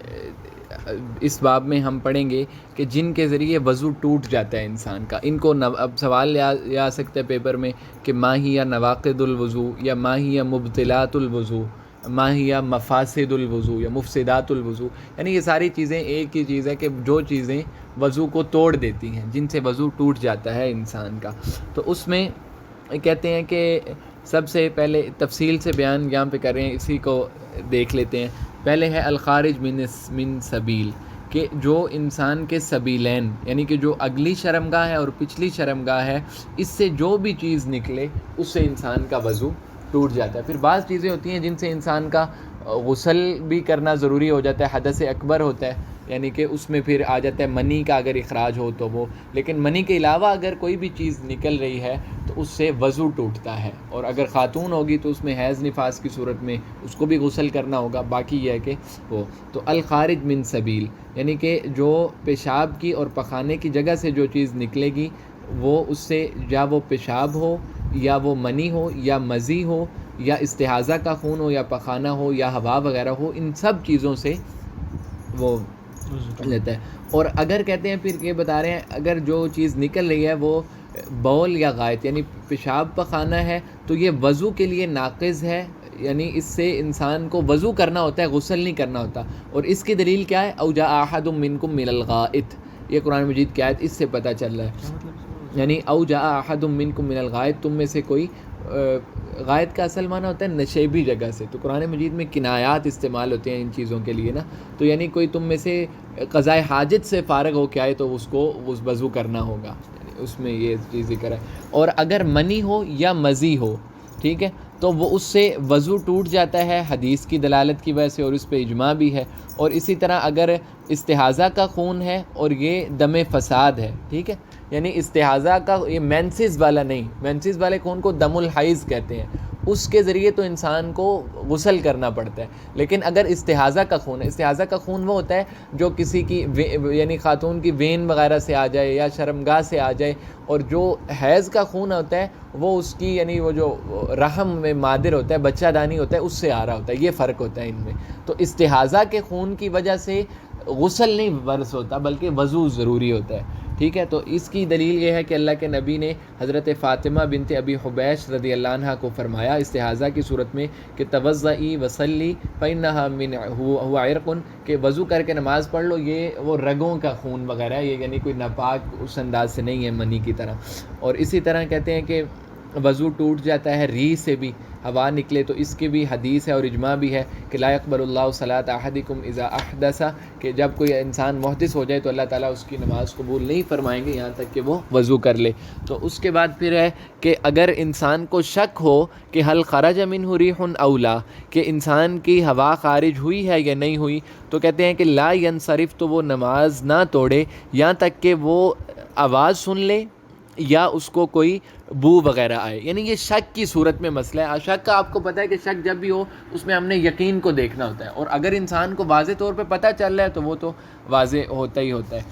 اس باب میں ہم پڑھیں گے کہ جن کے ذریعے وضو ٹوٹ جاتا ہے انسان کا. ان کو اب سوال یہ آ سکتا ہے پیپر میں کہ ما ہی نواقض الوضو، یا ما ہی مبطلات الوضو، ما ہی مفاسد الوضو، یا مفسدات الوضو. یعنی یہ ساری چیزیں ایک ہی چیز ہے کہ جو چیزیں وضو کو توڑ دیتی ہیں، جن سے وضو ٹوٹ جاتا ہے انسان کا. تو اس میں کہتے ہیں کہ سب سے پہلے تفصیل سے بیان یہاں پہ کر رہے ہیں، اسی کو دیکھ لیتے ہیں. پہلے ہے الخارج من سبیل، کہ جو انسان کے سبیلین، یعنی کہ جو اگلی شرمگاہ ہے اور پچھلی شرمگاہ ہے، اس سے جو بھی چیز نکلے اس سے انسان کا وضو ٹوٹ جاتا ہے. پھر بعض چیزیں ہوتی ہیں جن سے انسان کا غسل بھی کرنا ضروری ہو جاتا ہے، حدث اکبر ہوتا ہے، یعنی کہ اس میں پھر آ جاتا ہے منی کا اگر اخراج ہو تو وہ. لیکن منی کے علاوہ اگر کوئی بھی چیز نکل رہی ہے تو اس سے وضو ٹوٹتا ہے. اور اگر خاتون ہوگی تو اس میں حیض نفاس کی صورت میں اس کو بھی غسل کرنا ہوگا. باقی یہ ہے کہ وہ تو الخارج من سبیل، یعنی کہ جو پیشاب کی اور پخانے کی جگہ سے جو چیز نکلے گی وہ اس سے، یا وہ پیشاب ہو، یا وہ منی ہو، یا مزی ہو، یا استحاضہ کا خون ہو، یا پخانہ ہو، یا ہوا وغیرہ ہو، ان سب چیزوں سے وہ لیتا ہے. اور اگر کہتے ہیں پھر یہ بتا رہے ہیں اگر جو چیز نکل رہی ہے وہ بول یا غائط، یعنی پیشاب پخانہ ہے، تو یہ وضو کے لیے ناقض ہے، یعنی اس سے انسان کو وضو کرنا ہوتا ہے، غسل نہیں کرنا ہوتا. اور اس کی دلیل کیا ہے؟ او جاء احد منکم من الغائط، یہ قرآن مجید کی آیت اس سے پتہ چل رہا ہے. یعنی او جاء احد منکم من الغائط، تم میں سے کوئی، غائط کا اصل معنی ہوتا ہے نشیبی جگہ سے. تو قرآن مجید میں کنایات استعمال ہوتے ہیں ان چیزوں کے لیے نا. تو یعنی کوئی تم میں سے قضائے حاجت سے فارغ ہو کے آئے تو اس کو وضو کرنا ہوگا، یعنی اس میں یہ چیز ذکر ہے. اور اگر منی ہو یا مزی ہو، ٹھیک ہے، تو وہ اس سے وضو ٹوٹ جاتا ہے حدیث کی دلالت کی وجہ سے، اور اس پہ اجماع بھی ہے. اور اسی طرح اگر استحاضہ کا خون ہے اور یہ دم فساد ہے، ٹھیک ہے، یعنی استحاضہ کا، یہ مینسز والا نہیں، مینسز والے خون کو دم الحیض کہتے ہیں، اس کے ذریعے تو انسان کو غسل کرنا پڑتا ہے. لیکن اگر استحاضہ کا خون ہے، استحاضہ کا خون وہ ہوتا ہے جو کسی کی یعنی خاتون کی وین وغیرہ سے آ جائے یا شرمگاہ سے آ جائے، اور جو حیض کا خون ہوتا ہے وہ اس کی، یعنی وہ جو رحم میں مادر ہوتا ہے، بچہ دانی ہوتا ہے، اس سے آ رہا ہوتا ہے. یہ فرق ہوتا ہے ان میں. تو استحاضہ کے خون کی وجہ سے غسل نہیں فرض ہوتا بلکہ وضو ضروری ہوتا ہے، ٹھیک ہے. تو اس کی دلیل یہ ہے کہ اللہ کے نبی نے حضرت فاطمہ بنت ابی حبیش رضی اللہ عنہ کو فرمایا استحاضہ کی صورت میں کہ توضئی وصلی فإنها من هو عرق، کہ وضو کر کے نماز پڑھ لو، یہ وہ رگوں کا خون وغیرہ ہے، یہ یعنی کوئی ناپاک اس انداز سے نہیں ہے منی کی طرح. اور اسی طرح کہتے ہیں کہ وضو ٹوٹ جاتا ہے ری سے بھی، ہوا نکلے، تو اس کی بھی حدیث ہے اور اجماع بھی ہے کہ لا يقبل اللہ صلاۃ احدکم اذا احدث، کہ جب کوئی انسان محدث ہو جائے تو اللہ تعالیٰ اس کی نماز قبول نہیں فرمائیں گے یہاں تک کہ وہ وضو کر لے. تو اس کے بعد پھر ہے کہ اگر انسان کو شک ہو کہ حل خرج منہ ریح او لا، کہ انسان کی ہوا خارج ہوئی ہے یا نہیں ہوئی، تو کہتے ہیں کہ لا ینصرف، تو وہ نماز نہ توڑے یہاں تک کہ وہ آواز سن لے یا اس کو کوئی بو وغیرہ آئے. یعنی یہ شک کی صورت میں مسئلہ ہے. شک کا آپ کو پتہ ہے کہ شک جب بھی ہو اس میں ہم نے یقین کو دیکھنا ہوتا ہے، اور اگر انسان کو واضح طور پہ پتہ چل رہا ہے تو وہ تو واضح ہوتا ہی ہوتا ہے.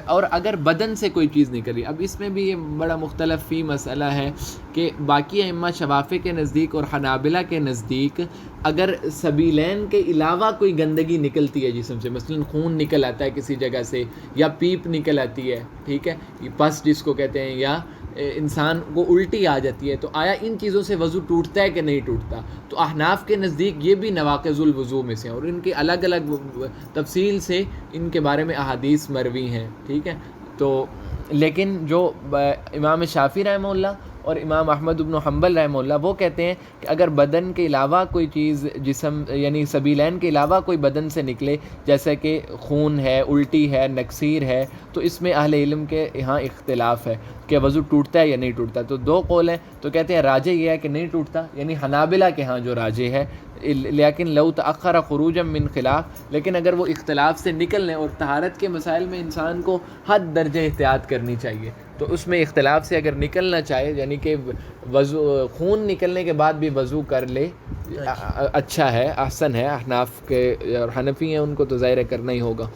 اور اگر بدن سے کوئی چیز نکلی، اب اس میں بھی یہ بڑا مختلف فی مسئلہ ہے کہ باقی ائمہ شوافی کے نزدیک اور حنابلہ کے نزدیک اگر سبیلین کے علاوہ کوئی گندگی نکلتی ہے جسم سے، مثلا خون نکل آتا ہے کسی جگہ سے، یا پیپ نکل آتی ہے، ٹھیک ہے، پس جس کو کہتے ہیں، یا انسان کو الٹی آ جاتی ہے، تو آیا ان چیزوں سے وضو ٹوٹتا ہے کہ نہیں ٹوٹتا؟ تو احناف کے نزدیک یہ بھی نواقض الوضو میں سے ہیں، اور ان کے الگ الگ تفصیل سے ان کے بارے میں احادیث مروی ہیں، ٹھیک ہے. تو لیکن جو امام شافعی رحمہ اللہ اور امام احمد بن حنبل رحمہ اللہ وہ کہتے ہیں کہ اگر بدن کے علاوہ کوئی چیز جسم یعنی سبیلین کے علاوہ کوئی بدن سے نکلے جیسے کہ خون ہے، الٹی ہے، نکسیر ہے، تو اس میں اہل علم کے یہاں اختلاف ہے کہ وضو ٹوٹتا ہے یا نہیں ٹوٹتا. تو دو قول ہیں. تو کہتے ہیں راجح یہ ہے کہ نہیں ٹوٹتا، یعنی حنابلہ کے ہاں جو راجح ہے. لیکن لو تأخر خروجا من خلاف، لیکن اگر وہ اختلاف سے نکل لیں، اور طہارت کے مسائل میں انسان کو حد درجہ احتیاط کرنی چاہیے، تو اس میں اختلاف سے اگر نکلنا چاہے یعنی کہ وضو خون نکلنے کے بعد بھی وضو کر لے اچھا ہے، احسن ہے. احناف کے اور حنفی ہیں ان کو تو ظاہر کرنا ہی ہوگا.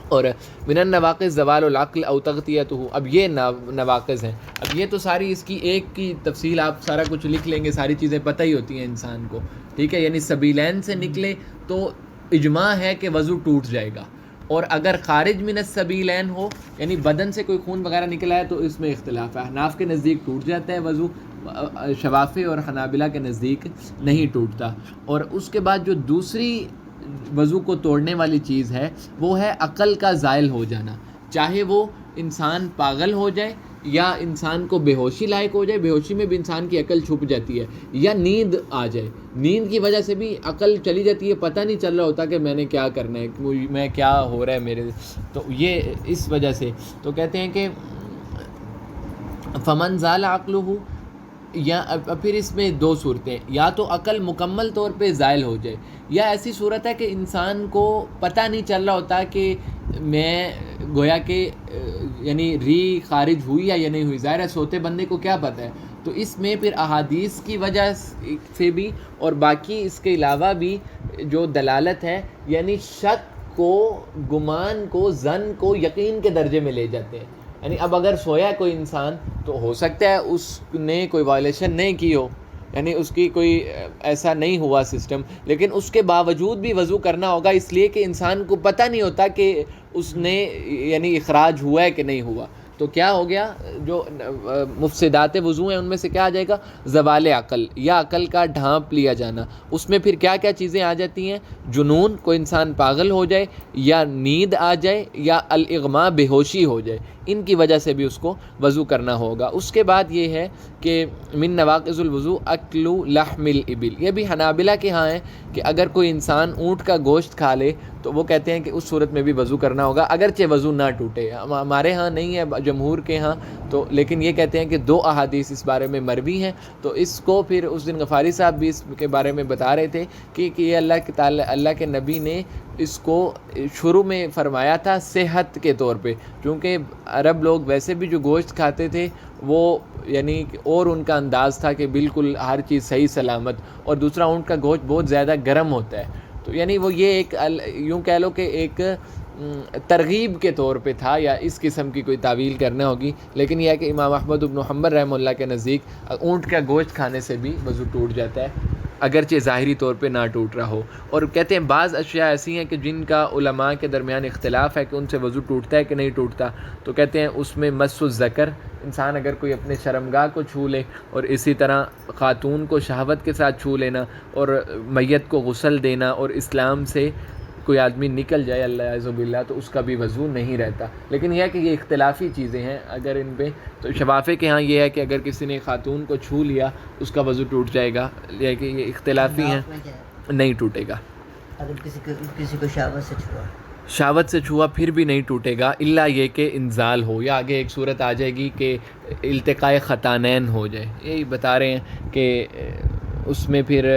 اور من النواقض زوال العقل او تغطیتہ، اب یہ نواقض ہیں. اب یہ تو ساری اس کی ایک کی تفصیل آپ سارا کچھ لکھ لیں گے، ساری چیزیں پتہ ہی ہوتی ہیں انسان کو، ٹھیک ہے. یعنی سبیلین سے نکلے تو اجماع ہے کہ وضو ٹوٹ جائے گا، اور اگر خارج من السبیلین ہو یعنی بدن سے کوئی خون وغیرہ نکلا ہے تو اس میں اختلاف ہے. احناف کے نزدیک ٹوٹ جاتا ہے وضو، شوافی اور حنابلہ کے نزدیک نہیں ٹوٹتا. اور اس کے بعد جو دوسری وضو کو توڑنے والی چیز ہے وہ ہے عقل کا زائل ہو جانا، چاہے وہ انسان پاگل ہو جائے یا انسان کو بے ہوشی لائق ہو جائے. بے ہوشی میں بھی انسان کی عقل چھپ جاتی ہے، یا نیند آ جائے، نیند کی وجہ سے بھی عقل چلی جاتی ہے، پتہ نہیں چل رہا ہوتا کہ میں نے کیا کرنا ہے، میں کیا ہو رہا ہے میرے. تو یہ اس وجہ سے تو کہتے ہیں کہ فمن زال عقلہ، یا پھر اس میں دو صورتیں، یا تو عقل مکمل طور پہ زائل ہو جائے، یا ایسی صورت ہے کہ انسان کو پتہ نہیں چل رہا ہوتا کہ میں گویا کہ یعنی ری خارج ہوئی یا نہیں ہوئی. ظاہر ہے سوتے بندے کو کیا پتہ ہے. تو اس میں پھر احادیث کی وجہ سے بھی اور باقی اس کے علاوہ بھی جو دلالت ہے، یعنی شک کو، گمان کو، ظن کو یقین کے درجے میں لے جاتے ہیں. یعنی اب اگر سویا کوئی انسان تو ہو سکتا ہے اس نے کوئی وائلیشن نہیں کی ہو، یعنی اس کی کوئی ایسا نہیں ہوا سسٹم، لیکن اس کے باوجود بھی وضو کرنا ہوگا، اس لیے کہ انسان کو پتہ نہیں ہوتا کہ اس نے یعنی اخراج ہوا ہے کہ نہیں ہوا. تو کیا ہو گیا، جو مفسدات وضو ہیں ان میں سے کیا آ جائے گا، زوال عقل یا عقل کا ڈھانپ لیا جانا. اس میں پھر کیا کیا چیزیں آ جاتی ہیں، جنون، کوئی انسان پاگل ہو جائے، یا نیند آ جائے، یا الاغماء، بے ہوشی ہو جائے. ان کی وجہ سے بھی اس کو وضو کرنا ہوگا. اس کے بعد یہ ہے کہ من نواقض الوضو اکل لحم الابل، یہ بھی حنابلہ کے ہاں ہے کہ اگر کوئی انسان اونٹ کا گوشت کھا لے تو وہ کہتے ہیں کہ اس صورت میں بھی وضو کرنا ہوگا، اگرچہ وضو نہ ٹوٹے. ہمارے ہاں نہیں ہے، جمہور کے ہاں تو، لیکن یہ کہتے ہیں کہ دو احادیث اس بارے میں مروی ہیں. تو اس کو پھر اس دن غفاری صاحب بھی اس کے بارے میں بتا رہے تھے کہ یہ اللہ کے نبی نے اس کو شروع میں فرمایا تھا صحت کے طور پہ، کیونکہ عرب لوگ ویسے بھی جو گوشت کھاتے تھے وہ یعنی اور ان کا انداز تھا کہ بالکل ہر چیز صحیح سلامت، اور دوسرا اونٹ کا گوشت بہت زیادہ گرم ہوتا ہے. تو یعنی وہ یہ ایک یوں کہہ لو کہ ایک ترغیب کے طور پہ تھا، یا اس قسم کی کوئی تعویل کرنا ہوگی. لیکن یہ ہے کہ امام احمد بن حنبل رحمہ اللہ کے نزدیک اونٹ کا گوشت کھانے سے بھی وضو ٹوٹ جاتا ہے، اگرچہ ظاہری طور پہ نہ ٹوٹ رہا ہو. اور کہتے ہیں بعض اشیاء ایسی ہیں کہ جن کا علماء کے درمیان اختلاف ہے کہ ان سے وضو ٹوٹتا ہے کہ نہیں ٹوٹتا. تو کہتے ہیں اس میں مس الذکر، انسان اگر کوئی اپنے شرمگاہ کو چھو لے، اور اسی طرح خاتون کو شہوت کے ساتھ چھو لینا، اور میت کو غسل دینا، اور اسلام سے کوئی آدمی نکل جائے اللہ اعوذ باللہ، تو اس کا بھی وضو نہیں رہتا. لیکن یہ ہے کہ یہ اختلافی چیزیں ہیں اگر ان پہ. تو شفافے کے ہاں یہ ہے کہ اگر کسی نے خاتون کو چھو لیا اس کا وضو ٹوٹ جائے گا، یہ کہ یہ اختلافی ہیں، نہیں ٹوٹے گا. اگر کسی کو شہوت سے چھوا پھر بھی نہیں ٹوٹے گا، الا یہ کہ انزال ہو، یا آگے ایک صورت آ جائے گی کہ التقاء ختانین ہو جائے. یہی بتا رہے ہیں کہ اس میں پھر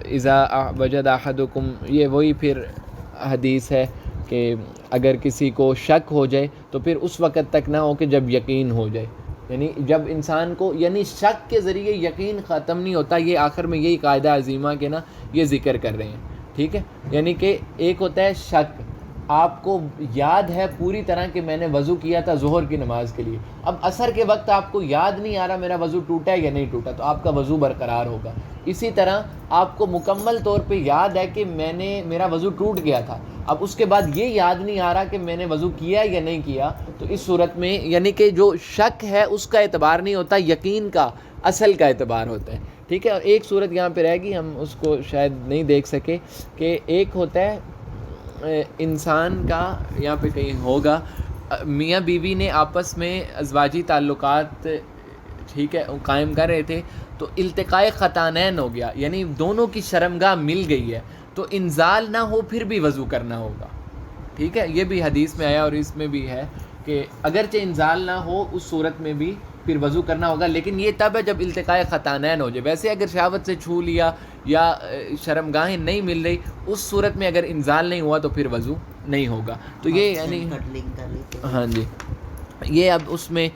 اذا وجد احدکم، یہ وہی پھر حدیث ہے کہ اگر کسی کو شک ہو جائے تو پھر اس وقت تک نہ ہو کہ جب یقین ہو جائے. یعنی جب انسان کو یعنی شک کے ذریعے یقین ختم نہیں ہوتا. یہ آخر میں یہی قاعدہ عظیمہ کے نا یہ ذکر کر رہے ہیں، ٹھیک ہے. یعنی کہ ایک ہوتا ہے شک، آپ کو یاد ہے پوری طرح کہ میں نے وضو کیا تھا ظہر کی نماز کے لیے، اب عصر کے وقت آپ کو یاد نہیں آ رہا میرا وضو ٹوٹا ہے یا نہیں ٹوٹا، تو آپ کا وضو برقرار ہوگا. اسی طرح آپ کو مکمل طور پہ یاد ہے کہ میرا وضو ٹوٹ گیا تھا، اب اس کے بعد یہ یاد نہیں آ رہا کہ میں نے وضو کیا یا نہیں کیا، تو اس صورت میں یعنی کہ جو شک ہے اس کا اعتبار نہیں ہوتا، یقین کا، اصل کا اعتبار ہوتا ہے، ٹھیک ہے. اور ایک صورت یہاں پہ رہے گی، ہم اس کو شاید نہیں دیکھ سکے، کہ ایک ہوتا ہے انسان کا، یہاں پہ کہیں ہوگا، میاں بیوی نے آپس میں ازواجی تعلقات ٹھیک ہے قائم کر رہے تھے تو التقاء خطانین ہو گیا، یعنی دونوں کی شرمگاہ مل گئی ہے، تو انزال نہ ہو پھر بھی وضو کرنا ہوگا، ٹھیک ہے. یہ بھی حدیث میں آیا اور اس میں بھی ہے کہ اگرچہ انزال نہ ہو اس صورت میں بھی پھر وضو کرنا ہوگا، لیکن یہ تب ہے جب التقاء خطانین ہو جائے. ویسے اگر شہوت سے چھو لیا یا شرمگاہیں نہیں مل رہی اس صورت میں اگر انزال نہیں ہوا تو پھر وضو نہیں ہوگا. تو یہ یعنی ہاں جی یہ اب اس میں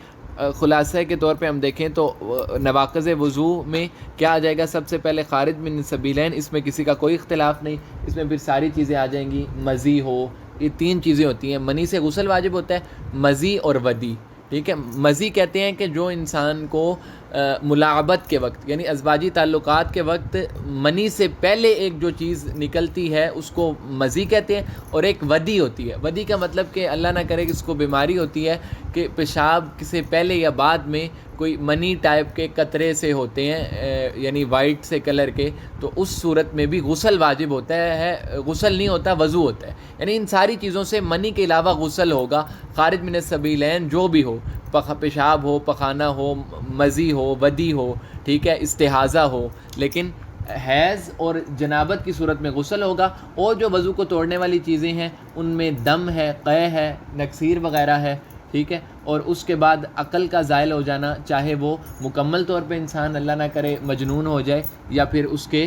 خلاصہ کے طور پہ ہم دیکھیں تو نواقض وضو میں کیا آ جائے گا؟ سب سے پہلے خارج من السبیلین، اس میں کسی کا کوئی اختلاف نہیں، اس میں پھر ساری چیزیں آ جائیں گی. مزی ہو، یہ تین چیزیں ہوتی ہیں. منی سے غسل واجب ہوتا ہے، مزی اور ودی، ٹھیک ہے. مزی کہتے ہیں کہ جو انسان کو ملاعبت کے وقت یعنی ازواجی تعلقات کے وقت منی سے پہلے ایک جو چیز نکلتی ہے اس کو مزی کہتے ہیں، اور ایک ودی ہوتی ہے. ودی کا مطلب کہ اللہ نہ کرے کہ اس کو بیماری ہوتی ہے کہ پیشاب سے پہلے یا بعد میں کوئی منی ٹائپ کے قطرے سے ہوتے ہیں یعنی وائٹ سے کلر کے، تو اس صورت میں بھی غسل واجب ہوتا ہے. غسل نہیں ہوتا، وضو ہوتا ہے. یعنی ان ساری چیزوں سے منی کے علاوہ غسل ہوگا. خارج من السبیلین جو بھی ہو، پیشاب ہو، پخانہ ہو، مزی ہو، ودی ہو، ٹھیک ہے، استحاضہ ہو، لیکن حیض اور جنابت کی صورت میں غسل ہوگا. اور جو وضو کو توڑنے والی چیزیں ہیں ان میں دم ہے، قے ہے، نکسیر وغیرہ ہے، ٹھیک ہے. اور اس کے بعد عقل کا زائل ہو جانا، چاہے وہ مکمل طور پہ انسان اللہ نہ کرے مجنون ہو جائے یا پھر اس کے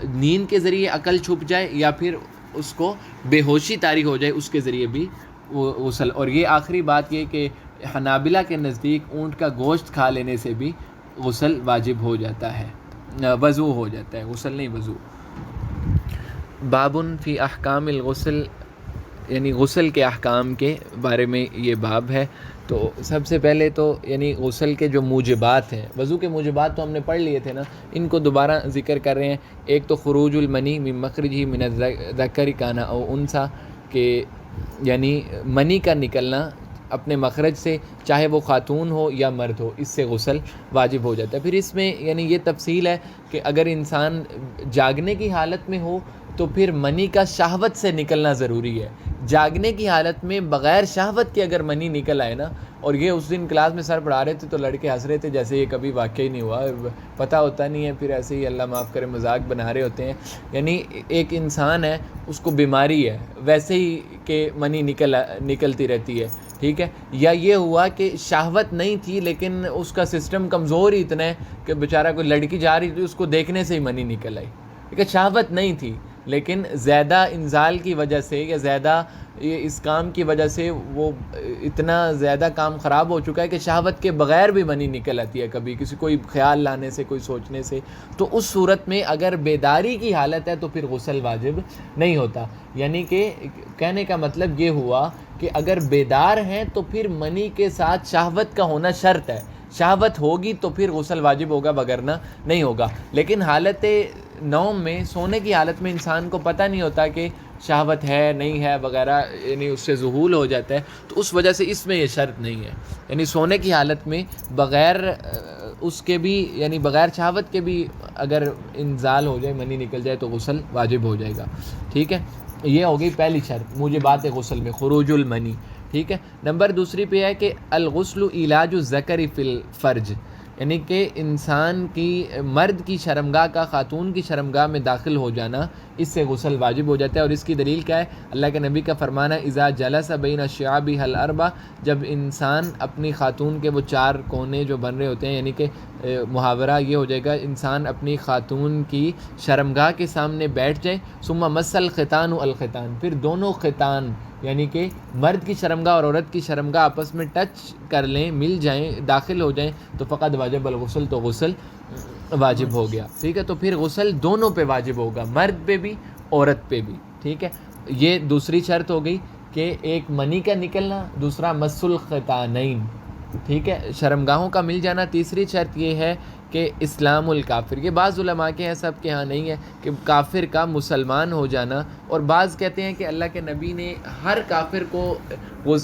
نیند کے ذریعے عقل چھپ جائے یا پھر اس کو بے ہوشی طاری ہو جائے، اس کے ذریعے بھی غسل. اور یہ آخری بات یہ کہ حنابلہ کے نزدیک اونٹ کا گوشت کھا لینے سے بھی غسل واجب ہو جاتا ہے، وضو ہو جاتا ہے، غسل نہیں وضو. بابن فی احکام الغسل، یعنی غسل کے احکام کے بارے میں یہ باب ہے. تو سب سے پہلے تو یعنی غسل کے جو موجبات ہیں، وضو کے موجبات تو ہم نے پڑھ لیے تھے نا، ان کو دوبارہ ذکر کر رہے ہیں. ایک تو خروج المنی من مخرجہ من الذکر کان او انثی، کہ یعنی منی کا نکلنا اپنے مخرج سے، چاہے وہ خاتون ہو یا مرد ہو، اس سے غسل واجب ہو جاتا ہے. پھر اس میں یعنی یہ تفصیل ہے کہ اگر انسان جاگنے کی حالت میں ہو تو پھر منی کا شہوت سے نکلنا ضروری ہے. جاگنے کی حالت میں بغیر شہوت کے اگر منی نکل آئے نا، اور یہ اس دن کلاس میں سر پڑھا رہے تھے تو لڑکے ہنس رہے تھے جیسے یہ کبھی واقع ہی نہیں ہوا، پتہ ہوتا نہیں ہے، پھر ایسے ہی اللہ معاف کرے مذاق بنا رہے ہوتے ہیں. یعنی ایک انسان ہے اس کو بیماری ہے ویسے ہی کہ منی نکلتی رہتی ہے، ٹھیک ہے. یا یہ ہوا کہ شہوت نہیں تھی لیکن اس کا سسٹم کمزور ہی اتنا ہے کہ بیچارہ کوئی لڑکی جا رہی تھی اس کو دیکھنے سے ہی منی نکل آئی، ٹھیک ہے. شہوت نہیں تھی لیکن زیادہ انزال کی وجہ سے یا زیادہ اس کام کی وجہ سے وہ اتنا زیادہ کام خراب ہو چکا ہے کہ شہوت کے بغیر بھی منی نکل آتی ہے کبھی، کسی کوئی خیال لانے سے، کوئی سوچنے سے. تو اس صورت میں اگر بیداری کی حالت ہے تو پھر غسل واجب نہیں ہوتا. یعنی کہ کہنے کا مطلب یہ ہوا کہ اگر بیدار ہیں تو پھر منی کے ساتھ شہوت کا ہونا شرط ہے. شہوت ہوگی تو پھر غسل واجب ہوگا، وگرنہ نہیں ہوگا. لیکن حالت نوم میں، سونے کی حالت میں انسان کو پتہ نہیں ہوتا کہ شہوت ہے نہیں ہے وغیرہ، یعنی اس سے ذہول ہو جاتا ہے، تو اس وجہ سے اس میں یہ شرط نہیں ہے. یعنی سونے کی حالت میں بغیر اس کے بھی، یعنی بغیر شہوت کے بھی اگر انزال ہو جائے، منی نکل جائے تو غسل واجب ہو جائے گا، ٹھیک ہے. یہ ہو گئی پہلی شرط موجبات غسل میں، خروج المنی، ٹھیک ہے. نمبر دوسری پہ ہے کہ الغسل علاج الذکر فی الفرج، یعنی کہ انسان کی مرد کی شرمگاہ کا خاتون کی شرمگاہ میں داخل ہو جانا، اس سے غسل واجب ہو جاتا ہے. اور اس کی دلیل کیا ہے؟ اللہ کے نبی کا فرمانا اذا جلس بین شعابها الاربع، جب انسان اپنی خاتون کے وہ چار کونے جو بن رہے ہوتے ہیں، یعنی کہ محاورہ یہ ہو جائے گا انسان اپنی خاتون کی شرمگاہ کے سامنے بیٹھ جائے، ثم مس الختان الختان، پھر دونوں ختان یعنی کہ مرد کی شرمگاہ اور عورت کی شرمگاہ آپس میں ٹچ کر لیں، مل جائیں، داخل ہو جائیں، تو فقط واجب الغسل، تو غسل واجب ہو گیا، ٹھیک ہے. تو پھر غسل دونوں پہ واجب ہوگا، مرد پہ بھی عورت پہ بھی، ٹھیک ہے. یہ دوسری شرط ہو گئی کہ ایک منی کا نکلنا، دوسرا مس الختانین، ٹھیک ہے، شرمگاہوں کا مل جانا. تیسری شرط یہ ہے کہ اسلام الکافر، یہ بعض علماء کے ہیں، سب کے ہاں نہیں ہے، کہ کافر کا مسلمان ہو جانا. اور بعض کہتے ہیں کہ اللہ کے نبی نے ہر کافر کو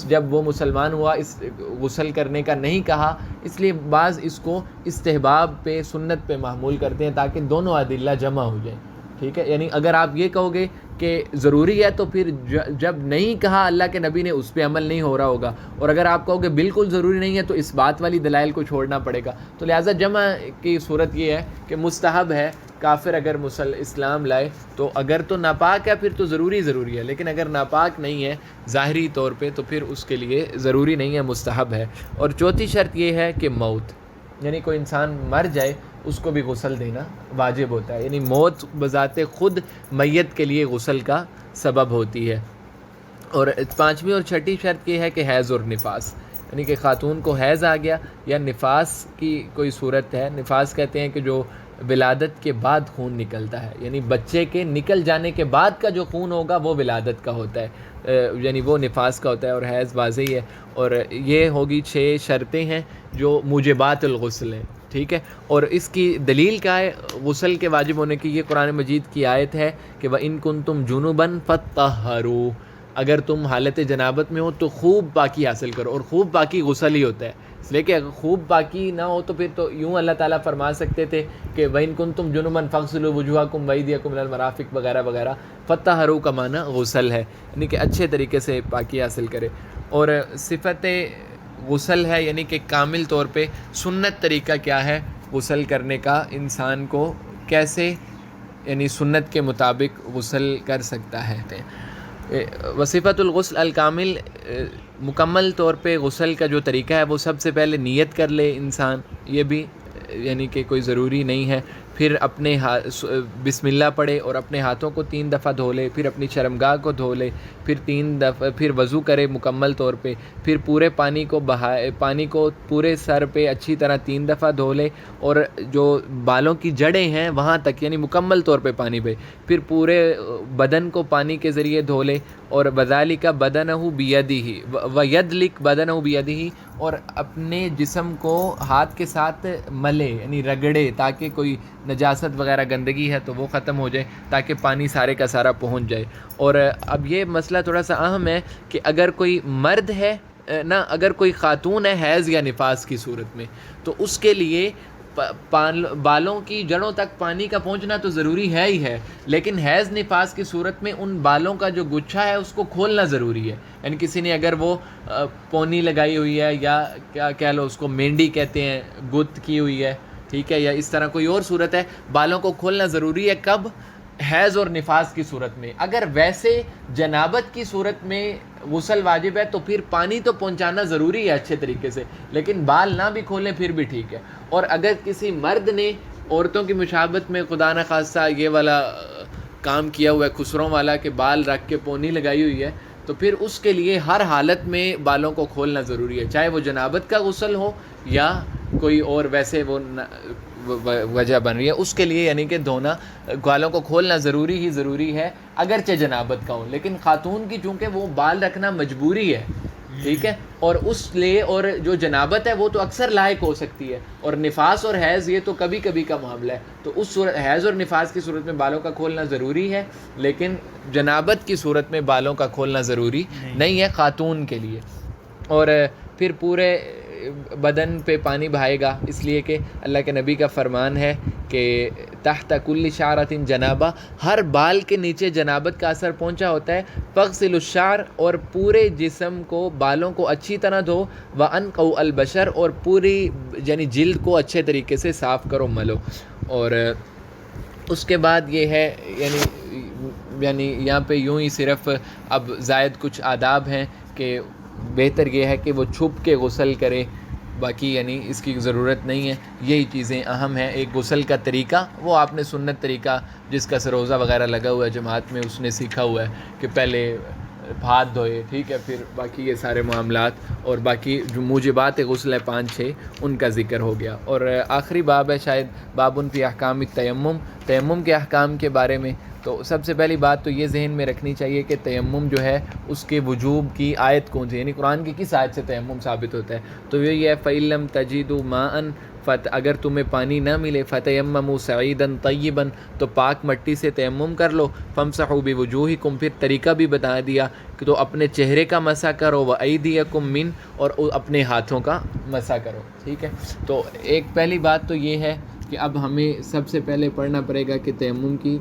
جب وہ مسلمان ہوا اس غسل کرنے کا نہیں کہا، اس لیے بعض اس کو استحباب پہ، سنت پہ محمول کرتے ہیں تاکہ دونوں ادلہ جمع ہو جائیں، ٹھیک ہے. یعنی اگر آپ یہ کہو گے کہ ضروری ہے تو پھر جب نہیں کہا اللہ کے نبی نے اس پہ عمل نہیں ہو رہا ہوگا، اور اگر آپ کہو کہ بالکل ضروری نہیں ہے تو اس بات والی دلائل کو چھوڑنا پڑے گا. تو لہٰذا جمع کی صورت یہ ہے کہ مستحب ہے. کافر اگر اسلام لائے تو اگر تو ناپاک ہے پھر تو ضروری ہے، لیکن اگر ناپاک نہیں ہے ظاہری طور پہ تو پھر اس کے لیے ضروری نہیں ہے، مستحب ہے. اور چوتھی شرط یہ ہے کہ موت، یعنی کوئی انسان مر جائے اس کو بھی غسل دینا واجب ہوتا ہے، یعنی موت بذات خود میت کے لیے غسل کا سبب ہوتی ہے. اور پانچویں اور چھٹی شرط یہ ہے کہ حیض اور نفاس، یعنی کہ خاتون کو حیض آ گیا یا نفاس کی کوئی صورت ہے. نفاس کہتے ہیں کہ جو ولادت کے بعد خون نکلتا ہے، یعنی بچے کے نکل جانے کے بعد کا جو خون ہوگا وہ ولادت کا ہوتا ہے، یعنی وہ نفاس کا ہوتا ہے. اور حیض واضح ہے. اور یہ ہوگی 6 شرطیں ہیں جو موجبات الغسل ہیں، ٹھیک ہے. اور اس کی دلیل کیا ہے غسل کے واجب ہونے کی؟ یہ قرآن مجید کی آیت ہے کہ وَإِن كُنتُمْ جُنُبًا فَطَّهَّرُوا، اگر تم حالت جنابت میں ہو تو خوب پاکی حاصل کرو. اور خوب پاکی غسل ہی ہوتا ہے، اس لیے کہ اگر خوب پاکی نہ ہو تو پھر تو یوں اللہ تعالیٰ فرما سکتے تھے کہ وَإِن كُنتُمْ جُنُبًا فَاغْسِلُوا وُجُوهَكُمْ وَأَيْدِيَكُمْ إِلَى الْمَرَافِقِ وغیرہ وغیرہ. فَطَّهَّرُوا کا معنی غسل ہے، یعنی کہ اچھے طریقے سے پاکی حاصل کرے. اور صفت غسل ہے یعنی کہ کامل طور پہ سنت طریقہ کیا ہے غسل کرنے کا، انسان کو کیسے یعنی سنت کے مطابق غسل کر سکتا ہے. وصفت الغسل الکامل، مکمل طور پہ غسل کا جو طریقہ ہے وہ سب سے پہلے نیت کر لے انسان، یہ بھی یعنی کہ کوئی ضروری نہیں ہے. پھر اپنے بسم اللہ پڑھے اور اپنے ہاتھوں کو 3 دفعہ دھو لے، پھر اپنی شرمگاہ کو دھو لے، پھر 3 دفعہ پھر وضو کرے مکمل طور پہ، پھر پورے پانی کو پورے سر پہ اچھی طرح 3 دفعہ دھو لے، اور جو بالوں کی جڑیں ہیں وہاں تک یعنی مکمل طور پہ پانی پہ، پھر پورے بدن کو پانی کے ذریعے دھو لے. اور وَذَلِكَ بَدَنَهُ بِيَدِهِ وَيَدْلِكَ بَدَنَهُ بِيَدِهِ، اور اپنے جسم کو ہاتھ کے ساتھ ملے یعنی رگڑے تاکہ کوئی نجاست وغیرہ گندگی ہے تو وہ ختم ہو جائے، تاکہ پانی سارے کا سارا پہنچ جائے. اور اب یہ مسئلہ تھوڑا سا اہم ہے کہ اگر کوئی مرد ہے نہ، اگر کوئی خاتون ہے حیض یا نفاس کی صورت میں، تو اس کے لیے بالوں کی جڑوں تک پانی کا پہنچنا تو ضروری ہے ہی ہے، لیکن حیض نفاس کی صورت میں ان بالوں کا جو گچھا ہے اس کو کھولنا ضروری ہے. یعنی کسی نے اگر وہ پونی لگائی ہوئی ہے یا کیا کہہ لو اس کو مینڈی کہتے ہیں، گت کی ہوئی ہے، ٹھیک ہے، یا اس طرح کوئی اور صورت ہے، بالوں کو کھولنا ضروری ہے. کب؟ حیض اور نفاس کی صورت میں. اگر ویسے جنابت کی صورت میں غسل واجب ہے تو پھر پانی تو پہنچانا ضروری ہے اچھے طریقے سے، لیکن بال نہ بھی کھولیں پھر بھی ٹھیک ہے. اور اگر کسی مرد نے عورتوں کی مشابہت میں خدا نہ خواستہ یہ والا کام کیا ہوا ہے خسروں والا کہ بال رکھ کے پونی لگائی ہوئی ہے، تو پھر اس کے لیے ہر حالت میں بالوں کو کھولنا ضروری ہے، چاہے وہ جنابت کا غسل ہو یا کوئی اور ویسے وہ وجہ بن رہی ہے اس کے لیے، یعنی کہ دھونا بالوں کو کھولنا ضروری ہے اگرچہ جنابت کا ہو. لیکن خاتون کی چونکہ وہ بال رکھنا مجبوری ہے، ٹھیک ہے، اور اس لیے اور جو جنابت ہے وہ تو اکثر لاحق ہو سکتی ہے، اور نفاس اور حیض یہ تو کبھی کبھی کا معاملہ ہے. تو اس صورت حیض اور نفاس کی صورت میں بالوں کا کھولنا ضروری ہے، لیکن جنابت کی صورت میں بالوں کا کھولنا ضروری نہیں ہے خاتون کے لیے. اور پھر پورے بدن پہ پانی بہائے گا، اس لیے کہ اللہ کے نبی کا فرمان ہے کہ تحت کل شعرۃ جنابہ، ہر بال کے نیچے جنابت کا اثر پہنچا ہوتا ہے. فاغسلوا الشعر، اور پورے جسم کو بالوں کو اچھی طرح دھو. وانقوا البشر، اور پوری یعنی جلد کو اچھے طریقے سے صاف کرو، ملو. اور اس کے بعد یہ ہے یعنی یہاں پہ یوں ہی صرف اب زائد کچھ آداب ہیں کہ بہتر یہ ہے کہ وہ چھپ کے غسل کرے، باقی یعنی اس کی ضرورت نہیں ہے. یہی چیزیں اہم ہیں. ایک غسل کا طریقہ وہ آپ نے سنت طریقہ جس کا سروزہ وغیرہ لگا ہوا ہے جماعت میں اس نے سیکھا ہوا ہے کہ پہلے ہاتھ دھوئے، ٹھیک ہے، پھر باقی یہ سارے معاملات اور باقی جو موجبات غسل ہے 5-6 ان کا ذکر ہو گیا. اور آخری باب ہے شاید بابٌ فی احکام التیمم، تیمم کے احکام کے بارے میں. تو سب سے پہلی بات تو یہ ذہن میں رکھنی چاہیے کہ تیمم جو ہے اس کے وجوب کی آیت کون سی، یعنی قرآن کی کس آیت سے تیمم ثابت ہوتا ہے. تو یہ ہے فَإِن لَّمْ تَجِدُوا مَاءً، اگر تمہیں پانی نہ ملے فَتَيَمَّمُوا صَعِيدًا طَيِّبًا، تو پاک مٹی سے تیمم کر لو. فَامْسَحُوا بِوُجُوهِكُمْ، پھر طریقہ بھی بتا دیا کہ تو اپنے چہرے کا مسح کرو، وَأَيْدِيَكُمْ مِنْ، اور اپنے ہاتھوں کا مسح کرو، ٹھیک ہے. تو ایک پہلی بات تو یہ ہے کہ اب ہمیں سب سے پہلے پڑھنا پڑے گا کہ تیمم کی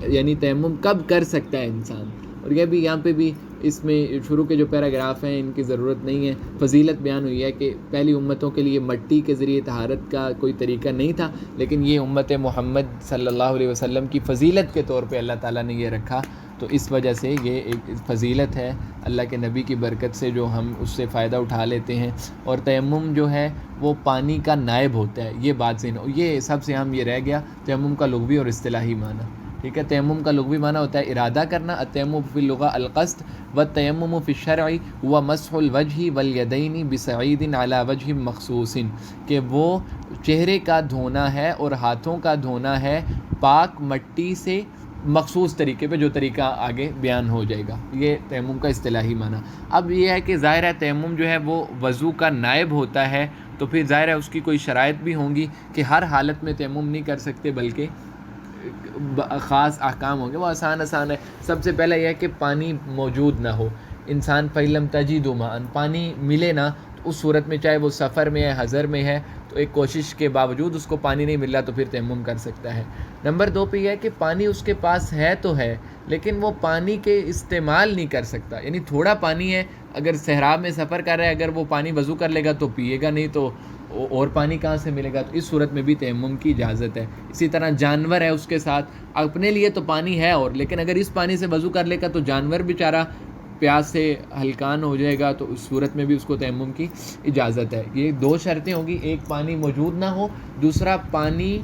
یعنی تیمم کب کر سکتا ہے انسان. اور یہ بھی یہاں پہ بھی اس میں شروع کے جو پیراگراف ہیں ان کی ضرورت نہیں ہے. فضیلت بیان ہوئی ہے کہ پہلی امتوں کے لیے مٹی کے ذریعے طہارت کا کوئی طریقہ نہیں تھا، لیکن یہ امت محمد صلی اللہ علیہ وسلم کی فضیلت کے طور پہ اللہ تعالیٰ نے یہ رکھا. تو اس وجہ سے یہ ایک فضیلت ہے اللہ کے نبی کی برکت سے جو ہم اس سے فائدہ اٹھا لیتے ہیں. اور تیمم جو ہے وہ پانی کا نائب ہوتا ہے. یہ بات ذہن، یہ سب سے اہم یہ رہ گیا تیمم کا لغوی اور اصطلاحی معنی. ٹھیک ہے، تیمم کا لغوی معنی ہوتا ہے ارادہ کرنا. التیمم فی اللغہ القصد والتیمم فی الشرع هو مسح الوجہ والیدین بصعید علی وجہ مخصوص، کہ وہ چہرے کا دھونا ہے اور ہاتھوں کا دھونا ہے پاک مٹی سے مخصوص طریقے پہ، جو طریقہ آگے بیان ہو جائے گا. یہ تیمم کا اصطلاحی معنی. اب یہ ہے کہ ظاہر ہے تیمم جو ہے وہ وضو کا نائب ہوتا ہے، تو پھر ظاہر ہے اس کی کوئی شرائط بھی ہوں گی کہ ہر حالت میں تیمم نہیں کر سکتے، بلکہ خاص احکام ہوں گے. وہ آسان ہے. سب سے پہلے یہ ہے کہ پانی موجود نہ ہو. انسان فَإِلَّمْ تَجِدُوا مَاءً، پانی ملے نہ تو اس صورت میں چاہے وہ سفر میں ہے، حضر میں ہے، تو ایک کوشش کے باوجود اس کو پانی نہیں مل رہا تو پھر تیمم کر سکتا ہے. نمبر 2 پہ یہ ہے کہ پانی اس کے پاس ہے تو ہے، لیکن وہ پانی کے استعمال نہیں کر سکتا. یعنی تھوڑا پانی ہے، اگر صحرا میں سفر کر رہا ہے، اگر وہ پانی وضو کر لے گا تو پیے گا نہیں، تو اور پانی کہاں سے ملے گا؟ تو اس صورت میں بھی تیمم کی اجازت ہے. اسی طرح جانور ہے اس کے ساتھ، اپنے لیے تو پانی ہے اور، لیکن اگر اس پانی سے وضو کر لے گا تو جانور بیچارہ پیاس سے ہلکان ہو جائے گا، تو اس صورت میں بھی اس کو تیمم کی اجازت ہے. یہ 2 شرطیں ہوں گی، ایک پانی موجود نہ ہو، دوسرا پانی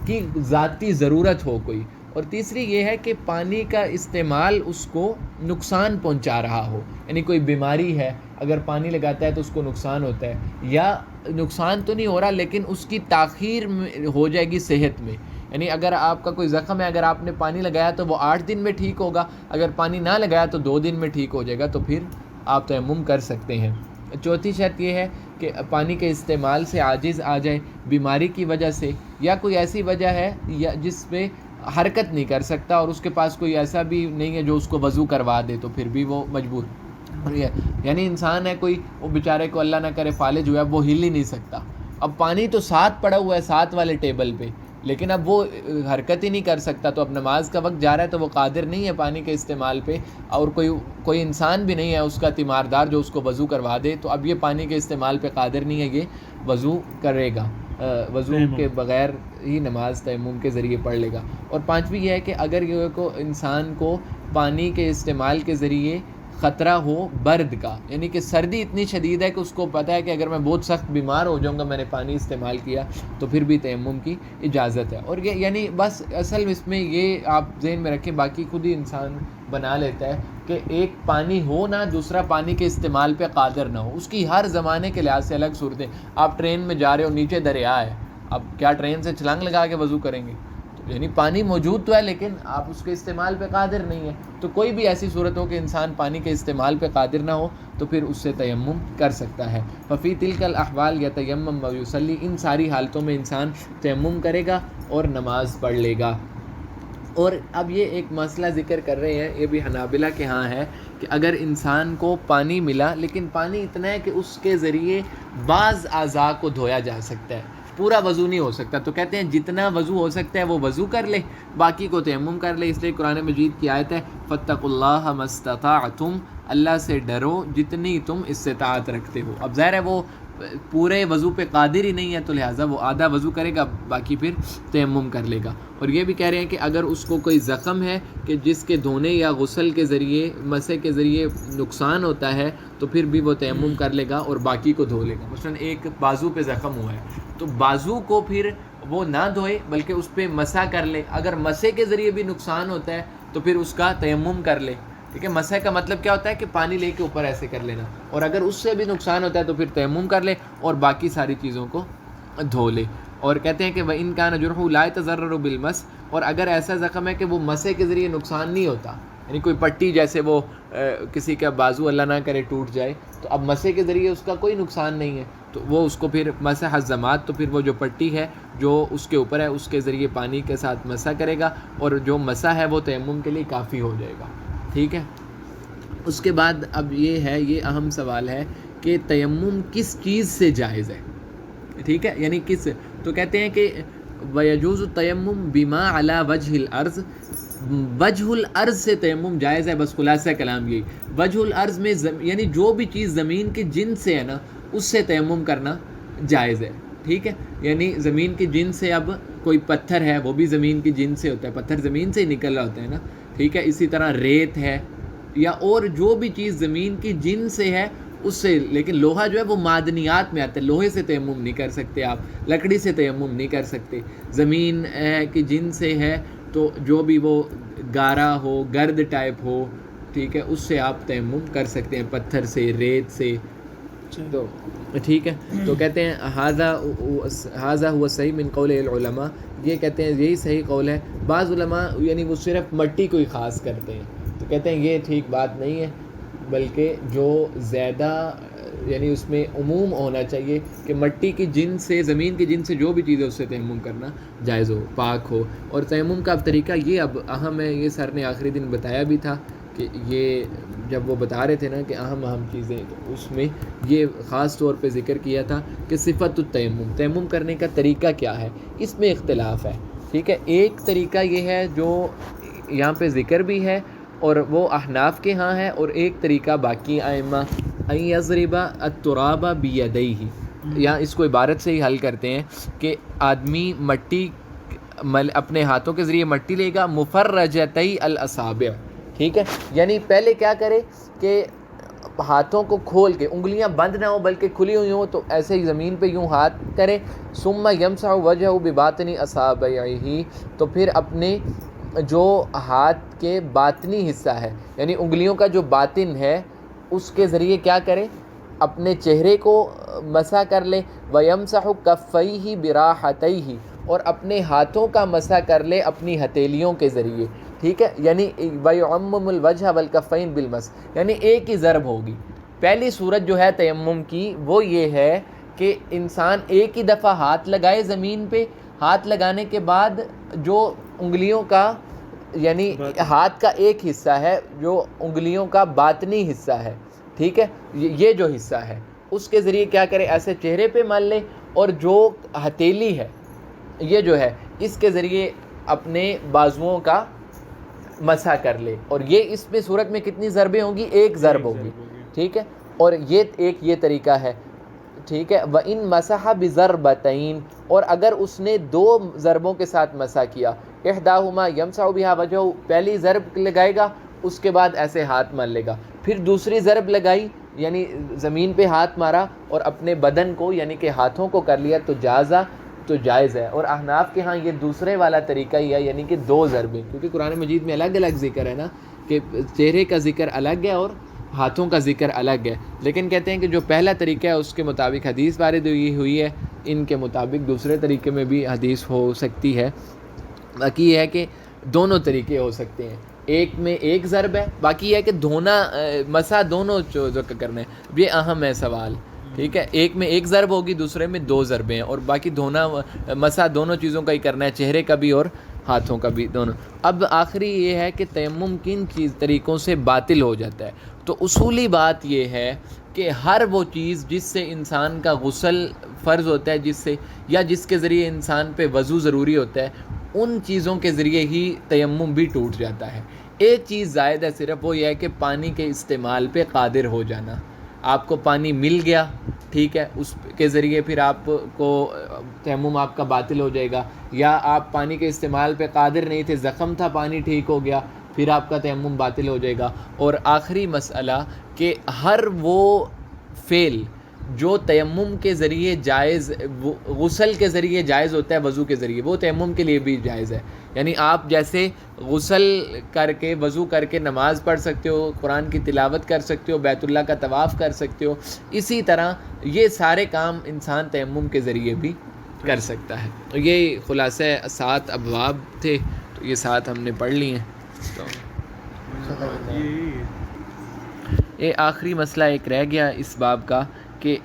کی ذاتی ضرورت ہو کوئی، اور تیسری یہ ہے کہ پانی کا استعمال اس کو نقصان پہنچا رہا ہو. یعنی کوئی بیماری ہے، اگر پانی لگاتا ہے تو اس کو نقصان ہوتا ہے، یا نقصان تو نہیں ہو رہا لیکن اس کی تاخیر ہو جائے گی صحت میں. یعنی اگر آپ کا کوئی زخم ہے، اگر آپ نے پانی لگایا تو وہ 8 دن میں ٹھیک ہوگا، اگر پانی نہ لگایا تو 2 دن میں ٹھیک ہو جائے گا، تو پھر آپ تیمم کر سکتے ہیں. چوتھی شرط یہ ہے کہ پانی کے استعمال سے عاجز آ جائے، بیماری کی وجہ سے، یا کوئی ایسی وجہ ہے یا جس پہ حرکت نہیں کر سکتا اور اس کے پاس کوئی ایسا بھی نہیں ہے جو اس کو وضو کروا دے، تو پھر بھی وہ مجبور. یعنی انسان ہے کوئی، وہ بیچارے کو اللہ نہ کرے فالج ہوا ہے، وہ ہل ہی نہیں سکتا. اب پانی تو ساتھ پڑا ہوا ہے، ساتھ والے ٹیبل پہ، لیکن اب وہ حرکت ہی نہیں کر سکتا، تو اب نماز کا وقت جا رہا ہے تو وہ قادر نہیں ہے پانی کے استعمال پہ، اور کوئی انسان بھی نہیں ہے اس کا تیماردار جو اس کو وضو کروا دے، تو اب یہ پانی کے استعمال پہ قادر نہیں ہے، یہ وضو کرے گا، وضو کے بغیر ہی نماز تیمم کے ذریعے پڑھ لے گا. اور 5ویں یہ ہے کہ اگر یہ کو انسان کو پانی کے استعمال کے ذریعے خطرہ ہو برد کا، یعنی کہ سردی اتنی شدید ہے کہ اس کو پتہ ہے کہ اگر میں بہت سخت بیمار ہو جاؤں گا میں نے پانی استعمال کیا، تو پھر بھی تیمم کی اجازت ہے. اور یہ یعنی بس اصل اس میں یہ آپ ذہن میں رکھیں، باقی خود ہی انسان بنا لیتا ہے کہ ایک پانی ہو نہ، دوسرا پانی کے استعمال پہ قادر نہ ہو. اس کی ہر زمانے کے لحاظ سے الگ صورتیں. آپ ٹرین میں جا رہے ہو، نیچے دریا ہے، اب کیا ٹرین سے چھلانگ لگا کے وضو کریں گے؟ یعنی پانی موجود تو ہے لیکن آپ اس کے استعمال پہ قادر نہیں ہے. تو کوئی بھی ایسی صورت ہو کہ انسان پانی کے استعمال پہ قادر نہ ہو تو پھر اس سے تیمم کر سکتا ہے. ففی تلک الاحوال یتیمم و یصلی، ان ساری حالتوں میں انسان تیمم کرے گا اور نماز پڑھ لے گا. اور اب یہ ایک مسئلہ ذکر کر رہے ہیں، یہ بھی حنابلہ کے ہاں ہے کہ اگر انسان کو پانی ملا لیکن پانی اتنا ہے کہ اس کے ذریعے بعض اعضاء کو دھویا جا سکتا ہے، پورا وضو نہیں ہو سکتا، تو کہتے ہیں جتنا وضو ہو سکتا ہے وہ وضو کر لے، باقی کو تیمم کر لے. اس لیے قرآن مجید کی آیت ہے فاتقوا اللہ ما استطعتم، اللہ سے ڈرو جتنی تم استطاعت رکھتے ہو. اب ظاہر ہے وہ پورے وضو پہ قادر ہی نہیں ہے، تو لہٰذا وہ آدھا وضو کرے گا، باقی پھر تیمم کر لے گا. اور یہ بھی کہہ رہے ہیں کہ اگر اس کو کوئی زخم ہے کہ جس کے دھونے یا غسل کے ذریعے، مسح کے ذریعے نقصان ہوتا ہے، تو پھر بھی وہ تیمم کر لے گا اور باقی کو دھو لے گا. مثلا ایک بازو پہ زخم ہوا ہے تو بازو کو پھر وہ نہ دھوئے بلکہ اس پہ مسح کر لے. اگر مسح کے ذریعے بھی نقصان ہوتا ہے تو پھر اس کا تیمم کر لے. ٹھیک ہے، مسح کا مطلب کیا ہوتا ہے کہ پانی لے کے اوپر ایسے کر لینا، اور اگر اس سے بھی نقصان ہوتا ہے تو پھر تیمم کر لے اور باقی ساری چیزوں کو دھو لے. اور کہتے ہیں کہ وَإِن كَانَ جُرْحُ لَا يَتَضَرَّرُ بِالْمَسِّ، اور اگر ایسا زخم ہے کہ وہ مسح کے ذریعے نقصان نہیں ہوتا، یعنی کوئی پٹی جیسے وہ کسی کا بازو اللہ نہ کرے ٹوٹ جائے تو اب مسح کے ذریعے اس کا کوئی نقصان نہیں ہے، تو وہ اس کو پھر مسح الزمات، تو پھر وہ جو پٹی ہے جو اس کے اوپر ہے اس کے ذریعے پانی کے ساتھ مسح کرے گا، اور جو مسح ہے وہ تیمم کے لیے کافی ہو جائے گا. ٹھیک ہے، اس کے بعد اب یہ ہے، یہ اہم سوال ہے کہ تیمم کس چیز سے جائز ہے. ٹھیک ہے، یعنی کس، تو کہتے ہیں کہ وَيَجُوزُ التَّيَمُّمُ بِمَا عَلَى وَجْهِ الْأَرْضِ، وجہ الارض سے تیمم جائز ہے، بس خلاصہ کلام یہی، وجہ الارض میں یعنی جو بھی چیز زمین کے جنس سے ہے نا اس سے تیمم کرنا جائز ہے، ٹھیک ہے، یعنی زمین کی جنس سے، اب کوئی پتھر ہے وہ بھی زمین کی جنس سے ہوتا ہے، پتھر زمین سے ہی نکل رہا ہوتا ہے نا، ٹھیک ہے، اسی طرح ریت ہے یا اور جو بھی چیز زمین کی جنس سے ہے اس سے، لیکن لوہا جو ہے وہ معدنیات میں آتا ہے، لوہے سے تیمم نہیں کر سکتے آپ، لکڑی سے تیمم نہیں کر سکتے، زمین کی جنس سے ہے تو جو بھی وہ گارا ہو، گرد ٹائپ ہو، ٹھیک ہے، اس سے آپ تیمم کر سکتے ہیں، پتھر سے، ریت سے، تو ٹھیک ہے، تو کہتے ہیں ھذا هو صحیح من قول العلماء، یہ کہتے ہیں یہی صحیح قول ہے، بعض علماء یعنی وہ صرف مٹی کو ہی خاص کرتے ہیں، تو کہتے ہیں یہ ٹھیک بات نہیں ہے، بلکہ جو زیادہ یعنی اس میں عموم ہونا چاہیے کہ مٹی کی جنس سے، زمین کی جنس سے جو بھی چیز ہے اس سے تیمم کرنا جائز ہو، پاک ہو، اور تیمم کا اب طریقہ یہ اب اہم ہے، یہ سر نے آخری دن بتایا بھی تھا کہ یہ جب وہ بتا رہے تھے نا کہ اہم چیزیں، تو اس میں یہ خاص طور پہ ذکر کیا تھا کہ صفت التیمم، تیمم کرنے کا طریقہ کیا ہے، اس میں اختلاف ہے، ٹھیک ہے، ایک طریقہ یہ ہے جو یہاں پہ ذکر بھی ہے اور وہ احناف کے ہاں ہے، اور ایک طریقہ باقی ائمہ ان یضرب التراب بیدیہ، یہاں اس کو عبارت سے ہی حل کرتے ہیں کہ آدمی مٹی اپنے ہاتھوں کے ذریعے مٹی لے گا، مفرجتی الاصابع، ٹھیک ہے، یعنی پہلے کیا کرے کہ ہاتھوں کو کھول کے، انگلیاں بند نہ ہو بلکہ کھلی ہوئی ہوں، تو ایسے ہی زمین پہ یوں ہاتھ کرے، ثم یمسح وجہہ بباطن اصابعہ، تو پھر اپنے جو ہاتھ کے باطنی حصہ ہے یعنی انگلیوں کا جو باطن ہے اس کے ذریعے کیا کرے، اپنے چہرے کو مسح کر لے، وَيَمْسَحُ كَفَّيْهِ بِرَاحَتَيْهِ، اور اپنے ہاتھوں کا مسح کر لے اپنی ہتھیلیوں کے ذریعے، ٹھیک ہے، یعنی وَيُعَمِّمُ الْوَجْهَ وَالْكَفَّيْنِ بِالْمَسْحِ، یعنی ایک ہی ضرب ہوگی۔ پہلی صورت جو ہے تیمم کی وہ یہ ہے کہ انسان ایک ہی دفعہ ہاتھ لگائے زمین پہ، ہاتھ لگانے کے بعد جو انگلیوں کا یعنی ہاتھ کا ایک حصہ ہے جو انگلیوں کا باطنی حصہ ہے، ٹھیک ہے، یہ جو حصہ ہے اس کے ذریعے کیا کرے، ایسے چہرے پہ مل لے، اور جو ہتھیلی ہے یہ جو ہے اس کے ذریعے اپنے بازوؤں کا مسح کر لے، اور یہ اس میں صورت میں کتنی ضربیں ہوں گی، ایک ضرب ہوگی، ٹھیک ہے، اور یہ طریقہ ہے، ٹھیک ہے، وَإِن مَسَحَ بِضَرْبَتَيْن، اور اگر اس نے دو ضربوں کے ساتھ مسح کیا، احداہما یمسح بها وجهه، پہلی ضرب لگائے گا اس کے بعد ایسے ہاتھ مل لے گا، پھر دوسری ضرب لگائی یعنی زمین پہ ہاتھ مارا اور اپنے بدن کو یعنی کہ ہاتھوں کو کر لیا، تو جائز ہے، اور احناف کے ہاں یہ دوسرے والا طریقہ ہی ہے، یعنی کہ دو ضربیں، کیونکہ قرآن مجید میں الگ الگ ذکر ہے نا کہ چہرے کا ذکر الگ ہے اور ہاتھوں کا ذکر الگ ہے، لیکن کہتے ہیں کہ جو پہلا طریقہ ہے اس کے مطابق حدیث وارد ہوئی ہے، ان کے مطابق دوسرے طریقے میں بھی حدیث ہو سکتی ہے، باقی یہ ہے کہ دونوں طریقے ہو سکتے ہیں، ایک میں ایک ضرب ہے، باقی یہ ہے کہ دھونا مسح دونوں چیزوں کا کرنا ہے، یہ اہم ہے سوال، ٹھیک ہے، ایک میں ایک ضرب ہوگی دوسرے میں دو ضربیں ہیں، اور باقی دھونا مسح دونوں چیزوں کا ہی کرنا ہے، چہرے کا بھی اور ہاتھوں کا بھی، دونوں۔ اب آخری یہ ہے کہ تیمم کن طریقوں سے باطل ہو جاتا ہے، تو اصولی بات یہ ہے کہ ہر وہ چیز جس سے انسان کا غسل فرض ہوتا ہے، جس سے یا جس کے ذریعے انسان پہ وضو ضروری ہوتا ہے، ان چیزوں کے ذریعے ہی تیمم بھی ٹوٹ جاتا ہے۔ ایک چیز زائد ہے صرف، وہ یہ ہے کہ پانی کے استعمال پہ قادر ہو جانا، آپ کو پانی مل گیا، ٹھیک ہے، اس کے ذریعے پھر آپ کو تیمم آپ کا باطل ہو جائے گا، یا آپ پانی کے استعمال پہ قادر نہیں تھے، زخم تھا، پانی ٹھیک ہو گیا، پھر آپ کا تیمم باطل ہو جائے گا۔ اور آخری مسئلہ کہ ہر وہ فعل جو تیمم کے ذریعے جائز، غسل کے ذریعے جائز ہوتا ہے وضو کے ذریعے، وہ تیمم کے لیے بھی جائز ہے، یعنی آپ جیسے غسل کر کے وضو کر کے نماز پڑھ سکتے ہو، قرآن کی تلاوت کر سکتے ہو، بیت اللہ کا طواف کر سکتے ہو، اسی طرح یہ سارے کام انسان تیمم کے ذریعے بھی کر سکتا ہے۔ تو یہ خلاصہ 7 ابواب تھے، تو یہ 7 ہم نے پڑھ لی ہیں۔ تو یہ آخری مسئلہ ایک رہ گیا اس باب کا کہ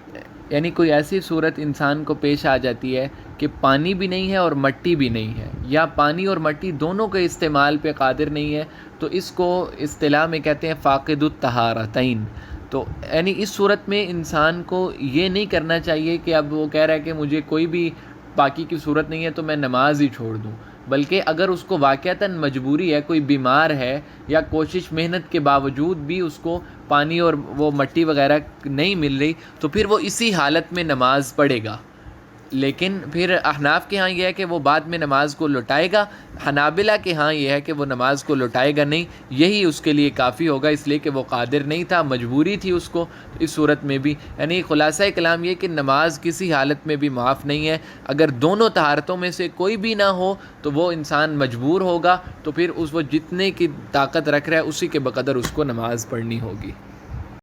یعنی کوئی ایسی صورت انسان کو پیش آ جاتی ہے کہ پانی بھی نہیں ہے اور مٹی بھی نہیں ہے، یا پانی اور مٹی دونوں کے استعمال پہ قادر نہیں ہے، تو اس کو اصطلاح میں کہتے ہیں فاقد الطہارتین۔ تو یعنی اس صورت میں انسان کو یہ نہیں کرنا چاہیے کہ اب وہ کہہ رہا ہے کہ مجھے کوئی بھی پاکی کی صورت نہیں ہے تو میں نماز ہی چھوڑ دوں، بلکہ اگر اس کو واقعتاً مجبوری ہے، کوئی بیمار ہے یا کوشش محنت کے باوجود بھی اس کو پانی اور وہ مٹی وغیرہ نہیں مل رہی، تو پھر وہ اسی حالت میں نماز پڑھے گا۔ لیکن پھر احناف کے ہاں یہ ہے کہ وہ بعد میں نماز کو لوٹائے گا، حنابلہ کے ہاں یہ ہے کہ وہ نماز کو لوٹائے گا نہیں، یہی اس کے لیے کافی ہوگا، اس لیے کہ وہ قادر نہیں تھا، مجبوری تھی اس کو اس صورت میں بھی۔ یعنی خلاصہ کلام یہ کہ نماز کسی حالت میں بھی معاف نہیں ہے، اگر دونوں طہارتوں میں سے کوئی بھی نہ ہو تو وہ انسان مجبور ہوگا، تو پھر وہ جتنے کی طاقت رکھ رہا ہے اسی کے بقدر اس کو نماز پڑھنی ہوگی۔